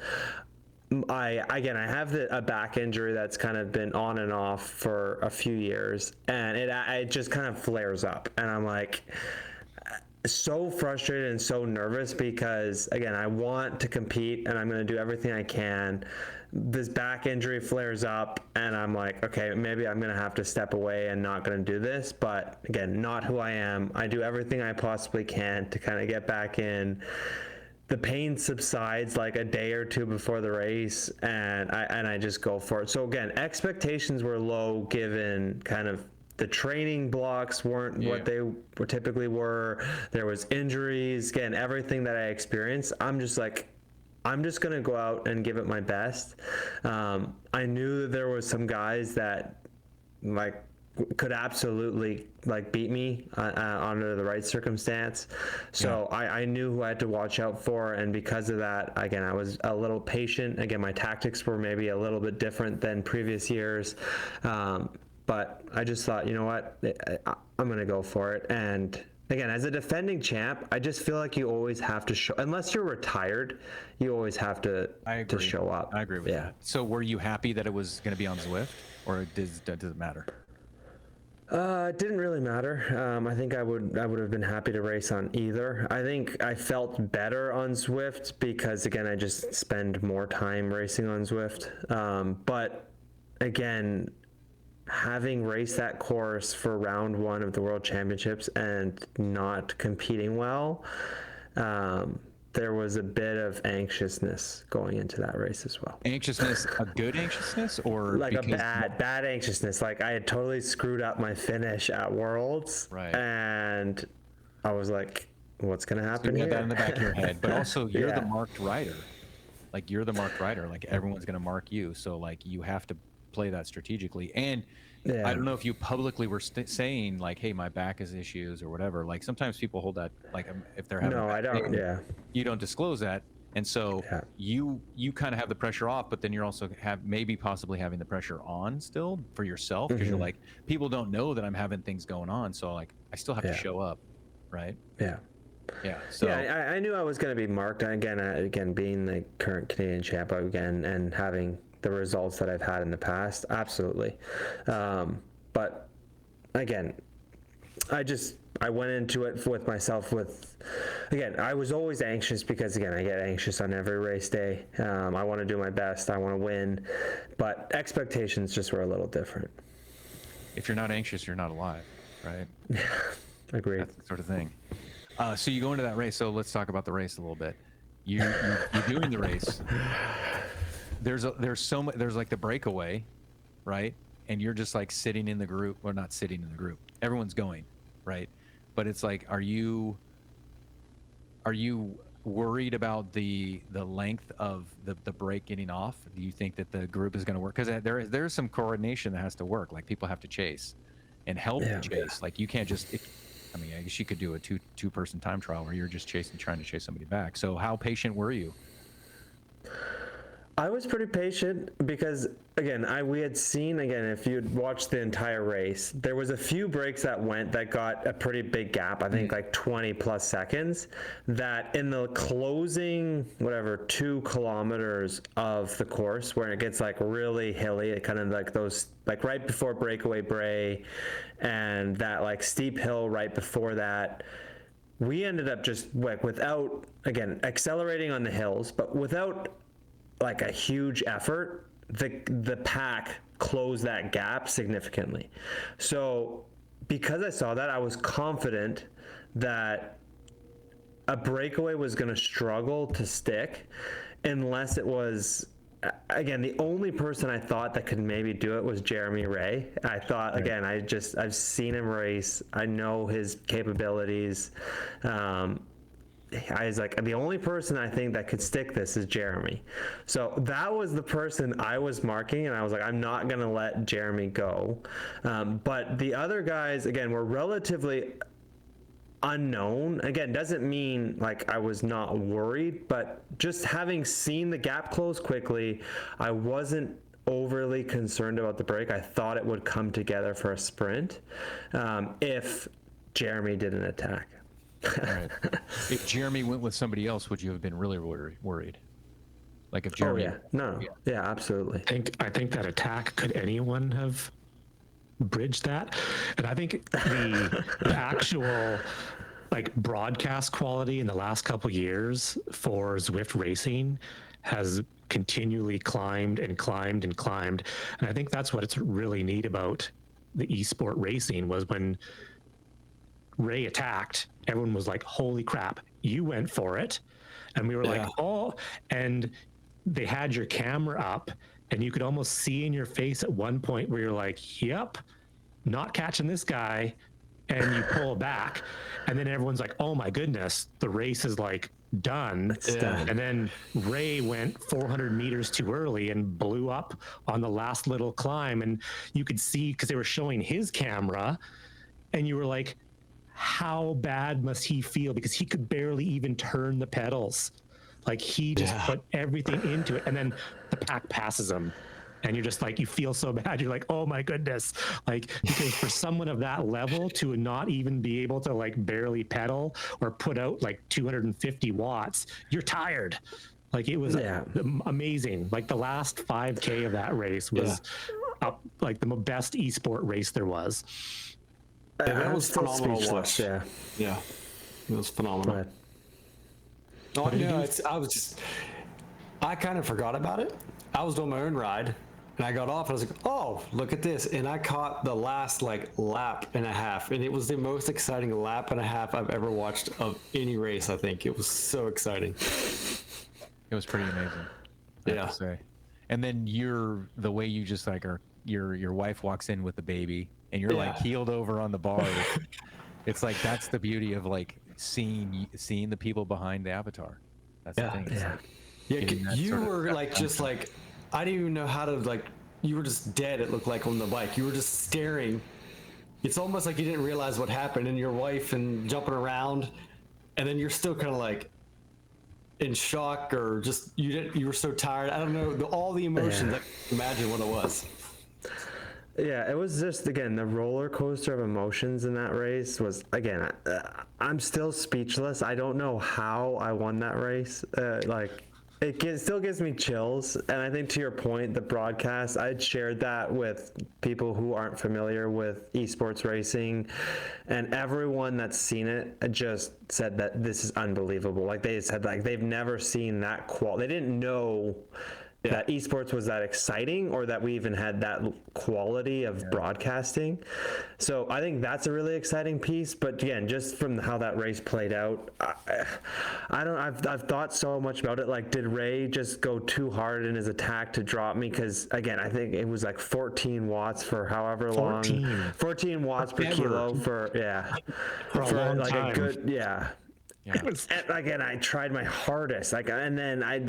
I have a back injury that's kind of been on and off for a few years, and it just kind of flares up, and I'm like so frustrated and so nervous, because again, I want to compete and I'm going to do everything I can. This back injury flares up and I'm like, okay, maybe I'm going to have to step away and not going to do this. But again, not who I am. I do everything I possibly can to kind of get back in. the pain subsides like a day or two before the race, and I just go for it. So again, expectations were low given kind of the training blocks weren't what they were typically were. There was injuries, again, everything that I experienced. I'm just gonna go out and give it my best. I knew that there was some guys that like could absolutely like beat me under the right circumstance. So I knew who I had to watch out for, and because of that, again, I was a little patient. Again, my tactics were maybe a little bit different than previous years, but I just thought, you know what, I'm gonna go for it. And again, as a defending champ, I just feel like you always have to show, unless you're retired, you always have to show up. I agree with you. So were you happy that it was going to be on Zwift, or does it matter? It didn't really matter. I think I would have been happy to race on either. I think I felt better on Zwift because, again, I just spend more time racing on Zwift. But again, having raced that course for round one of the World Championships and not competing well, there was a bit of anxiousness going into that race as well. Anxiousness, a good anxiousness, or like a bad anxiousness? Like I had totally screwed up my finish at Worlds, right? And I was like, "What's gonna happen?" So you here? had that in the back of your head, but also you're the marked rider. Like you're the marked rider. Like everyone's gonna mark you, so like you have to play that strategically. And I don't know if you publicly were saying like, "Hey, my back has issues" or whatever. Like sometimes people hold that, like if they're having. No, I don't. Pain, you don't disclose that, and so you kind of have the pressure off, but then you're also possibly having the pressure on still for yourself because you're like, people don't know that I'm having things going on, so like I still have to show up, right? So I knew I was going to be marked again being the current Canadian champ again and having the results that I've had in the past, absolutely. But again, I went into it with myself again, I was always anxious because again, I get anxious on every race day. I want to do my best, I want to win, but expectations just were a little different. If you're not anxious, you're not alive, right? Agreed. That's the sort of thing. So you go into that race, so let's talk about the race a little bit. You're doing the race. There's like the breakaway, right? And you're just like sitting in the group, or not sitting in the group. Everyone's going, right? But it's like, are you worried about the length of the break getting off? Do you think that the group is going to work? Because there's some coordination that has to work. Like people have to chase and help chase. Like you can't just. I guess you could do a two-person time trial where you're just trying to chase somebody back. So how patient were you? I was pretty patient because, again, we had seen, if you'd watched the entire race, there was a few breaks that got a pretty big gap, I think like 20 plus seconds, that in the closing, 2 kilometers of the course where it gets like really hilly, it kind of like those, like right before breakaway Bray and that like steep hill right before that, we ended up just like without, again, accelerating on the hills, but without like a huge effort, the pack closed that gap significantly. So because I saw that, I was confident that a breakaway was going to struggle to stick unless it was, again, the only person I thought that could maybe do it was Jeremy Ray. I thought, again, I've seen him race. I know his capabilities. I was like, the only person I think that could stick this is Jeremy. So that was the person I was marking, and I was like, I'm not going to let Jeremy go. But the other guys, again, were relatively unknown. Again, doesn't mean like I was not worried, but just having seen the gap close quickly, I wasn't overly concerned about the break. I thought it would come together for a sprint if Jeremy didn't attack. Right. If Jeremy went with somebody else, would you have been really worried? Like if Jeremy? Yeah, absolutely. I think that attack, could anyone have bridged that? And I think the actual like broadcast quality in the last couple of years for Zwift racing has continually climbed and climbed and climbed. And I think that's what it's really neat about the Esport racing was when Ray attacked, everyone was like, holy crap, you went for it. And we were like, oh, and they had your camera up and you could almost see in your face at one point where you're like, yep, not catching this guy. And you pull back and then everyone's like, oh my goodness, the race is like done. And then Ray went 400 meters too early and blew up on the last little climb. And you could see, because they were showing his camera, and you were like, how bad must he feel? Because he could barely even turn the pedals. Like he just put everything into it. And then the pack passes him. And you're just like, you feel so bad. You're like, oh my goodness. Like, because for someone of that level to not even be able to like barely pedal or put out like 250 watts, you're tired. Like it was amazing. Like the last 5K of that race was like the best esport race there was. That was phenomenal to watch. Yeah, it was phenomenal. Oh, no, I kind of forgot about it. I was doing my own ride. And I got off and I was like, oh, look at this. And I caught the last like lap and a half. And it was the most exciting lap and a half I've ever watched of any race, I think. It was so exciting. It was pretty amazing. I have to say. And then the way you just like your wife walks in with the baby and you're like heeled over on the bar. It's like, that's the beauty of like seeing the people behind the avatar. That's the thing. You were like, just like, I didn't even know how to like, you were just dead, it looked like, on the bike. You were just staring. It's almost like you didn't realize what happened, and your wife and jumping around, and then you're still kind of like in shock, or just you were so tired. I don't know, all the emotions. I can imagine what it was. Yeah, it was just, again, the roller coaster of emotions in that race was, again, I'm still speechless. I don't know how I won that race. It still gives me chills. And I think, to your point, the broadcast, I'd shared that with people who aren't familiar with esports racing, and everyone that's seen it just said that this is unbelievable. Like, they said, like, they've never seen that quality. They didn't know that esports was that exciting, or that we even had that quality of broadcasting. So I think that's a really exciting piece. But again, just from how that race played out, I've thought so much about it. Like, did Ray just go too hard in his attack to drop me? Because again, I think it was like 14 watts for however long. 14 watts per kilo for like time. A good Again, I tried my hardest. Like, and then I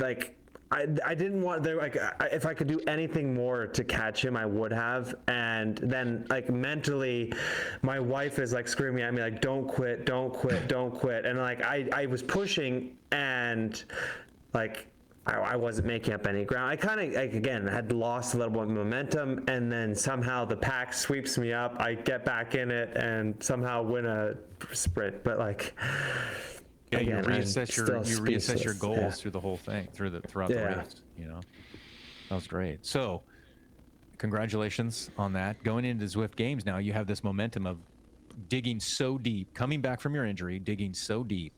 didn't want there, like, if I could do anything more to catch him, I would have. And then, like, mentally, my wife is like screaming at me like, don't quit, don't quit, don't quit. And like, I was pushing, and like, I wasn't making up any ground. I kind of, like, again, had lost a little bit of momentum, and then somehow the pack sweeps me up. I get back in it and somehow win a sprint. But like, yeah, again, you reassess your goals through the whole thing, throughout the race. You know, that was great. So, congratulations on that. Going into Zwift Games now, you have this momentum of digging so deep, coming back from your injury, digging so deep,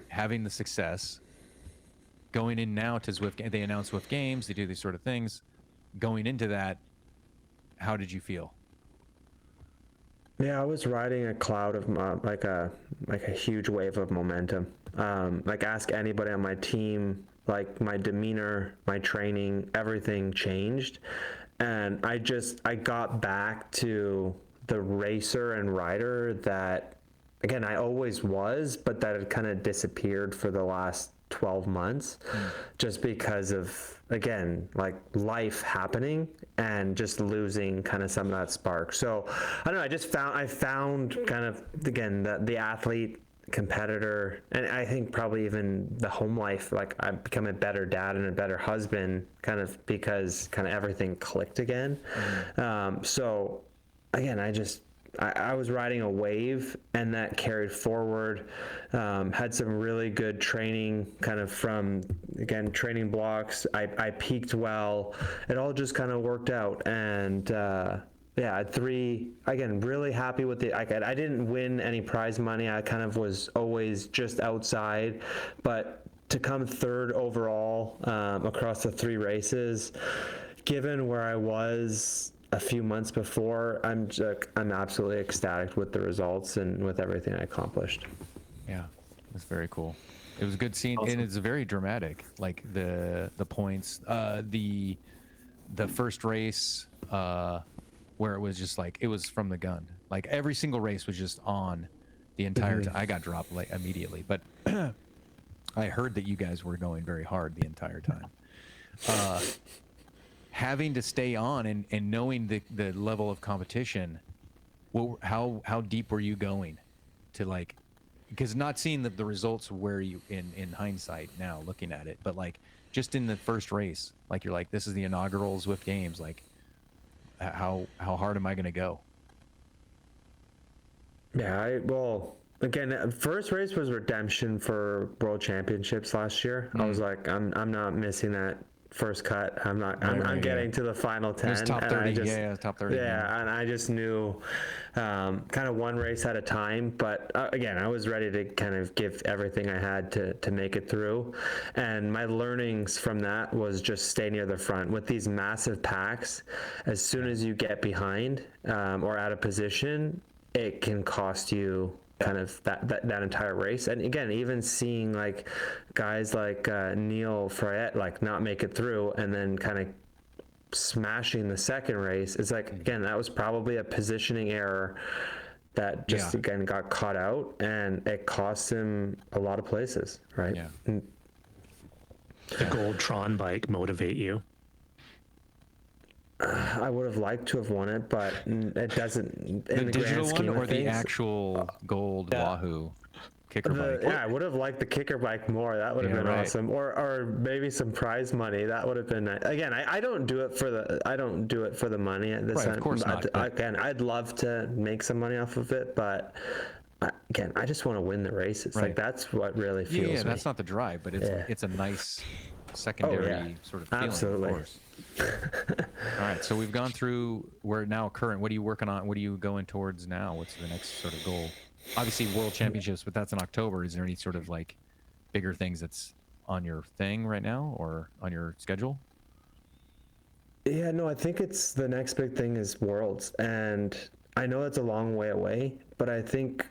having the success. Going in now to Zwift, they announce Zwift Games, they do these sort of things. Going into that, how did you feel? Yeah, I was riding a cloud of like a huge wave of momentum. Like, ask anybody on my team, like, my demeanor, my training, everything changed. And I got back to the racer and rider that, again, I always was, but that had kind of disappeared for the last 12 months just because of, again, like, life happening and just losing kind of some of that spark. So I don't know, I found kind of, again, the athlete, competitor, and I think probably even the home life, like, I've become a better dad and a better husband kind of because kind of everything clicked again. So again, I was riding a wave, and that carried forward. Had some really good training kind of from, again, training blocks. I peaked well. It all just kind of worked out. And again, really happy with it. I didn't win any prize money. I kind of was always just outside. But to come third overall across the 3 races, given where I was a few months before, I'm absolutely ecstatic with the results and with everything I accomplished. Yeah, it's very cool. It was a good scene, and it's very dramatic. Like the points, the first race, where it was just like it was from the gun. Like every single race was just on the entire time. I got dropped like immediately, but I heard that you guys were going very hard the entire time. Having to stay on and knowing the level of competition, how deep were you going to, like, because not seeing the results where you in hindsight now looking at it, but like just in the first race, like you're like, this is the inaugural Zwift Games, like how hard am I going to go? Yeah, well, again, first race was redemption for World Championships last year. I was like, I'm not missing that first cut. I'm getting to the final 10. It was top 30. Top 30. Yeah, and I just knew kind of one race at a time. But again, I was ready to kind of give everything I had to make it through. And my learnings from that was just stay near the front. With these massive packs, as soon as you get behind or out of position, it can cost you kind of that entire race. And again, even seeing like guys like Neil Fryette like not make it through and then kind of smashing the second race, it's like, again, that was probably a positioning error that just again got caught out, and it cost him a lot of places, right? Yeah. The gold Tron bike motivate you? I would have liked to have won it, but it doesn't. The digital one or the actual gold Wahoo kicker bike? Yeah, I would have liked the kicker bike more. That would have been awesome. Or maybe some prize money. That would have been nice. Again, I don't do it for the money at this time. Of course not. Again, I'd love to make some money off of it, but again, I just want to win the races. Like that's what really feels. Yeah, that's not the drive, but it's a nice secondary sort of feeling. Absolutely. Of course. All right, so we've gone through. We're now current. What are you working on? What are you going towards now? What's the next sort of goal? Obviously, World Championships, but that's in October. Is there any sort of like bigger things that's on your thing right now or on your schedule? Yeah, no, I think it's the next big thing is Worlds, and I know it's a long way away, but I think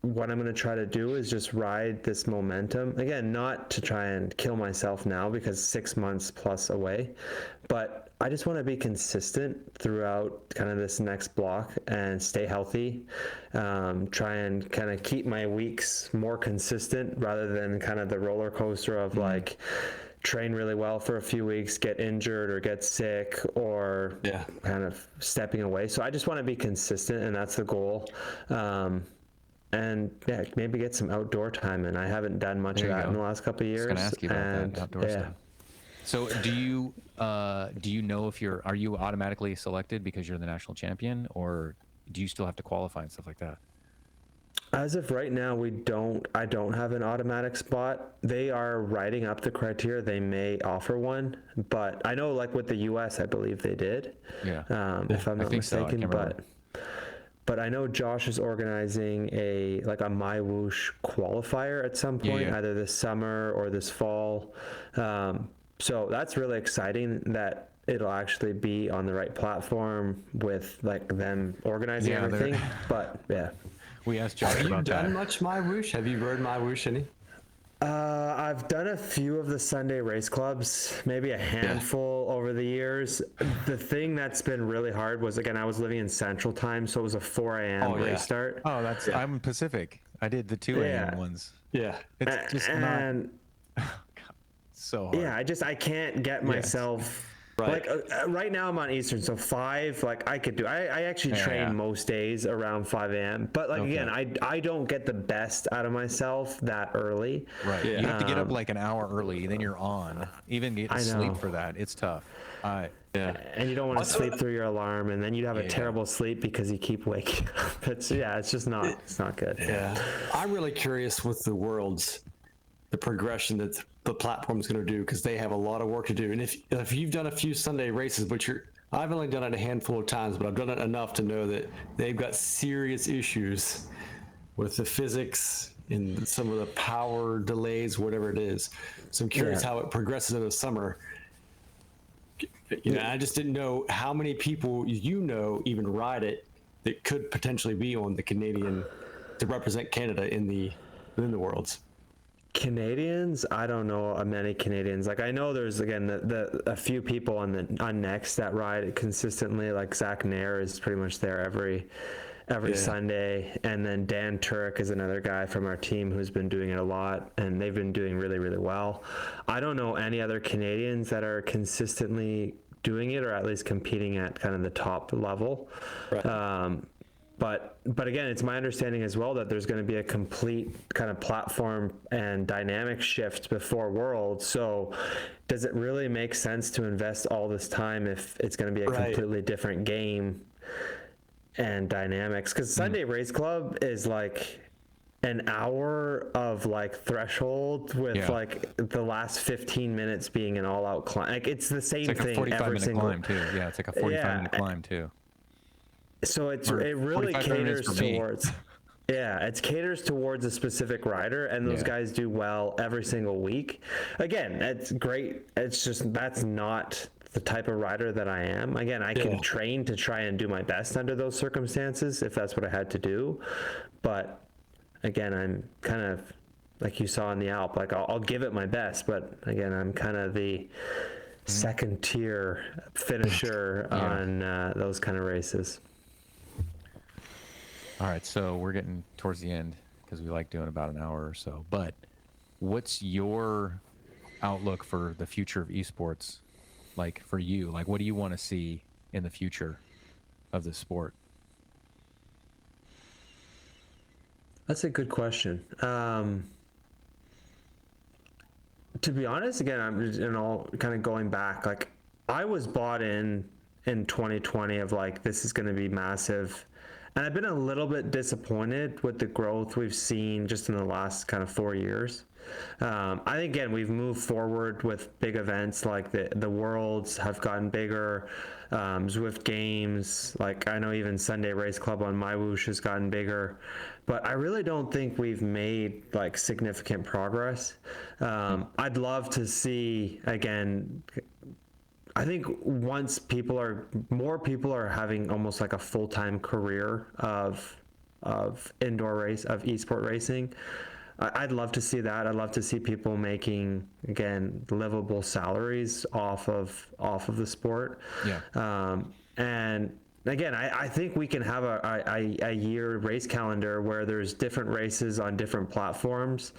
what I'm going to try to do is just ride this momentum. Again, not to try and kill myself now because 6 months plus away, but I just want to be consistent throughout kind of this next block and stay healthy. Try and kind of keep my weeks more consistent rather than kind of the roller coaster of like train really well for a few weeks, get injured or get sick or kind of stepping away. So I just want to be consistent, and that's the goal. And maybe get some outdoor time, and I haven't done much of that in the last couple of years. I was going to ask you about that outdoor stuff. So do you know if are you automatically selected because you're the national champion, or do you still have to qualify and stuff like that? As of right now, I don't have an automatic spot. They are writing up the criteria. They may offer one, but I know like with the US, I believe they did. Yeah. If I'm not mistaken, but I know Josh is organizing a My Whoosh qualifier at some point, either this summer or this fall. So that's really exciting that it'll actually be on the right platform with like them organizing everything. But we asked Josh about that. Have you done much My Whoosh? Have you rode My Whoosh any? I've done a few of the Sunday race clubs, maybe a handful over the years. The thing that's been really hard was, again, I was living in Central Time, so it was a 4 a.m. race start. Oh, I'm Pacific. I did the 2 a.m. ones. Yeah. It's just not so hard. Yeah, I can't get myself. Right. Like right now I'm on Eastern, so 5, like I could do. I actually train most days around 5 a.m. But like again, I don't get the best out of myself that early. Right. Yeah. You have to get up like an hour early, then you're on. Even get to sleep for that. It's tough. And you don't want to sleep through your alarm, and then you'd have a terrible sleep because you keep waking up. It's just not. It's not good. Yeah. I'm really curious with the Worlds, the progression that the platform's going to do, because they have a lot of work to do. And if you've done a few Sunday races, but I've only done it a handful of times, but I've done it enough to know that they've got serious issues with the physics and some of the power delays, whatever it is. So I'm curious how it progresses in the summer. You know, I just didn't know how many people even ride it that could potentially be on the Canadian to represent Canada within the Worlds. Canadians, I don't know many Canadians. Like I know there's again a few people on Next that ride it consistently. Like Zach Nair is pretty much there every Sunday, and then Dan Turek is another guy from our team who's been doing it a lot, and they've been doing really, really well. I don't know any other Canadians that are consistently doing it, or at least competing at kind of the top level. Right. But again, it's my understanding as well that there's going to be a complete kind of platform and dynamic shift before Worlds. So does it really make sense to invest all this time if it's going to be a completely different game and dynamics? Because Sunday Race Club is like an hour of like threshold with like the last 15 minutes being an all-out climb. Like it's the same it's like thing a 45-minute climb too. Yeah, it's like a 45-minute climb too. So it really caters towards it caters towards a specific rider, and those guys do well every single week. Again, it's great. It's just that's not the type of rider that I am. Again, I can train to try and do my best under those circumstances if that's what I had to do. But again, I'm kind of like you saw in the Alp, like I'll give it my best, but again, I'm kind of the second tier finisher on those kind of races. All right, so we're getting towards the end because we like doing about an hour or so. But what's your outlook for the future of esports? Like for you, like what do you want to see in the future of the sport? That's a good question. To be honest, again, I'm just, kind of going back. Like I was bought in 2020 of like this is going to be massive. And I've been a little bit disappointed with the growth we've seen just in the last kind of 4 years. I think, again, we've moved forward with big events like the Worlds have gotten bigger, Zwift Games, like I know even Sunday Race Club on my whoosh has gotten bigger. But I really don't think we've made like significant progress. I'd love to see, again, I think once more people are having almost like a full-time career of esport racing, I'd love to see that. I'd love to see people making, again, livable salaries off of the sport. Yeah. And again, I think we can have a year race calendar where there's different races on different platforms.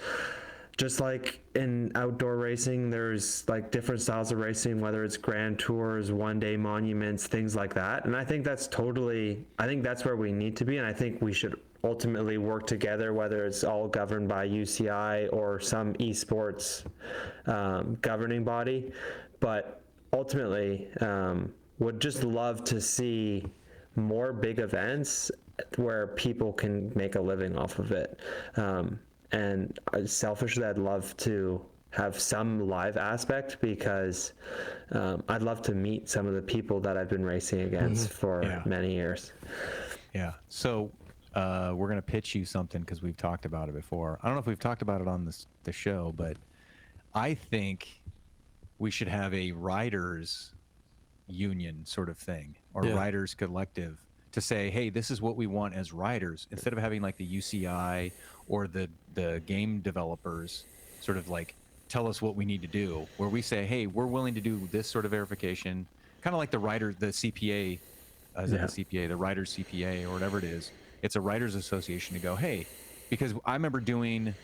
Just like in outdoor racing, there's like different styles of racing, whether it's grand tours, one-day monuments, things like that. And I think that's where we need to be. And I think we should ultimately work together, whether it's all governed by UCI or some esports governing body. But ultimately, would just love to see more big events where people can make a living off of it. And selfishly, I'd love to have some live aspect because I'd love to meet some of the people that I've been racing against for many years. Yeah. So we're going to pitch you something because we've talked about it before. I don't know if we've talked about it on the show, but I think we should have a riders union sort of thing or riders collective to say, hey, this is what we want as riders, instead of having like the UCI or the game developers sort of like tell us what we need to do, where we say, hey, we're willing to do this sort of verification, kind of like the CPA, the riders CPA or whatever it is. It's a riders association to go, hey, because I remember doing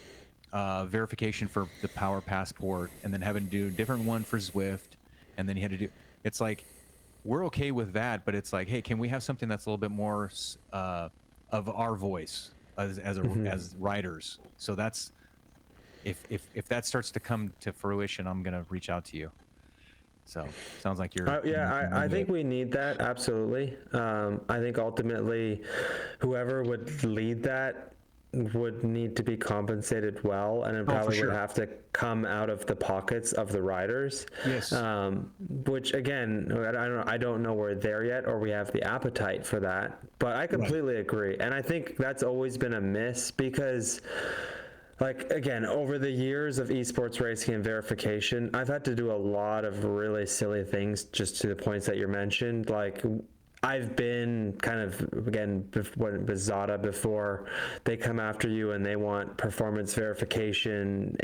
verification for the Power Passport and then having to do a different one for Zwift, and then you had to do, it's like, we're okay with that, but it's like, hey, can we have something that's a little bit more of our voice as riders? So that's if that starts to come to fruition, I'm gonna reach out to you. So sounds like you're. I think we need that, absolutely. I think ultimately, whoever would lead that would need to be compensated well, and it probably would have to come out of the pockets of the riders. Yes. Which again, I don't know we're there yet, or we have the appetite for that. But I completely agree, and I think that's always been a miss because like, again, over the years of esports racing and verification, I've had to do a lot of really silly things just to the points that you mentioned. Like, I've been kind of, again, when it was Zada before, they come after you and they want performance verification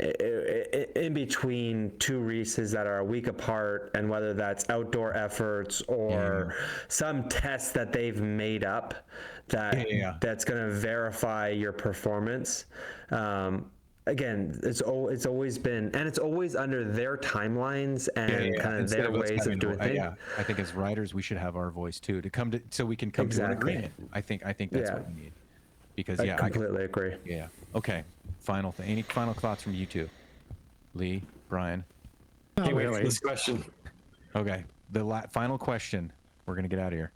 in between two races that are a week apart, and whether that's outdoor efforts or some test that they've made up that's going to verify your performance. Again, it's always been, and it's always under their timelines and kind of their ways of doing things. I think as riders, we should have our voice too, so we can come to an agreement. I think that's what we need. Because I completely agree. Yeah. Okay. Final thing. Any final thoughts from you two? Lee, Brian. Can't wait for this question. Okay. The final question. We're gonna get out of here.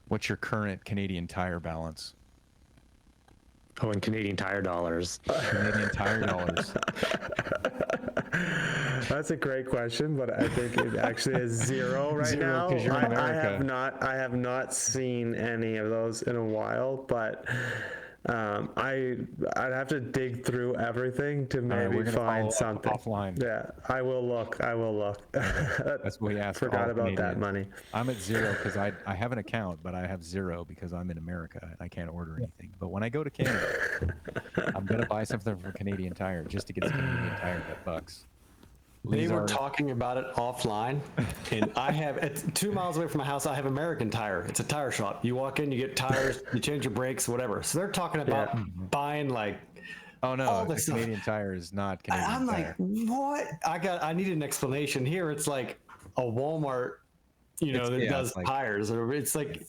What's your current Canadian Tire balance? Oh, in Canadian Tire dollars. Canadian Tire dollars. That's a great question, but I think it actually is zero right now. Because you're in America. I have not seen any of those in a while, but I'd have to dig through everything to maybe find something offline. Yeah, I will look. That's what we asked. Forgot about Canadians. That money. I'm at zero because I have an account, but I have zero because I'm in America and I can't order anything. But when I go to Canada, I'm gonna buy something from Canadian Tire just to get some Canadian Tire that bucks. They were talking about it offline, and it's 2 miles away from my house. I have American Tire. It's a tire shop. You walk in, you get tires, you change your brakes, whatever. So they're talking about buying like. Oh no, the Canadian Tire is not Canadian I'm Tire. like, what? I need an explanation here. It's like a Walmart, that does tires, or it's like,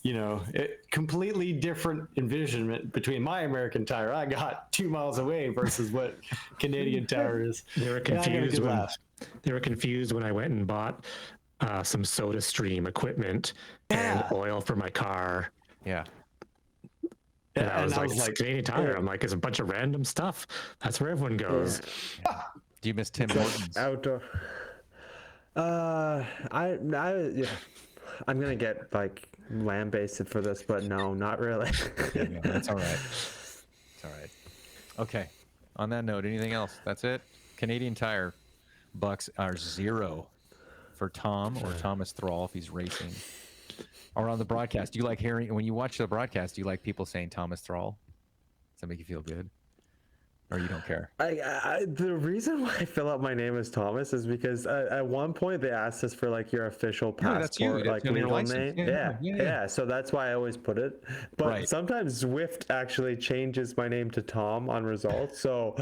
completely different envisionment between my American Tire I got 2 miles away versus what Canadian Tire is. They were confused when I went and bought some SodaStream equipment and oil for my car. Yeah. And I was like, Canadian Tire. I'm like, it's a bunch of random stuff. That's where everyone goes. Yeah. Do you miss Tim Hortons? Outdoor. I'm gonna get like lambasted for this, but no, not really. Yeah, that's all right. It's all right. Okay. On that note, anything else? That's it. Canadian Tire bucks are zero for Tom or Thomas Thrall if he's racing. Or on the broadcast, do you like hearing, when you watch the broadcast, do you like people saying Thomas Thrall? Does that make you feel good? Or you don't care? The reason why I fill out my name as Thomas is because at one point they asked us for like your official passport, like legal name. Yeah. So that's why I always put it. But sometimes Zwift actually changes my name to Tom on results. So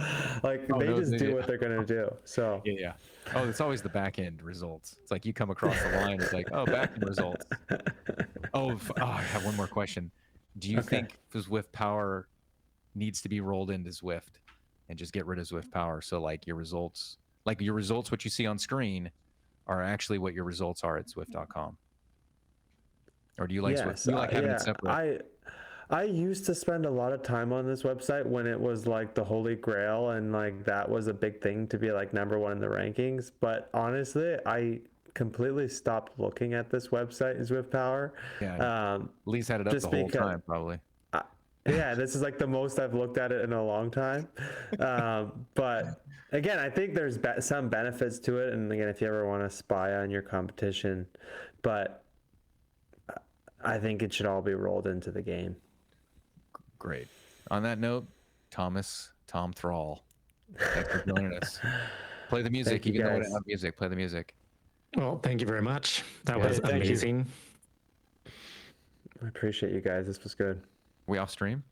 like they just do what they're gonna do. So yeah. Oh, it's always the back end results. It's like you come across the line. It's like, oh, back end results. I have one more question. Do you think Zwift Power needs to be rolled into Zwift? And just get rid of Zwift Power, so like your results, what you see on screen, are actually what your results are at Zwift.com. Or do you like Zwift? Do you like having it separate? I used to spend a lot of time on this website when it was like the holy grail, and like that was a big thing to be like #1 in the rankings. But honestly, I completely stopped looking at this website, Zwift Power. Yeah, Lee's had it up the whole time, probably. Yeah, this is like the most I've looked at it in a long time. But again, I think there's some benefits to it. And again, if you ever want to spy on your competition, but I think it should all be rolled into the game. Great. On that note, Thom Thrall, thanks for joining us. Play the music, even though we don't have music. Play the music. Well, thank you very much. That was amazing. I appreciate you guys. This was good. We off stream?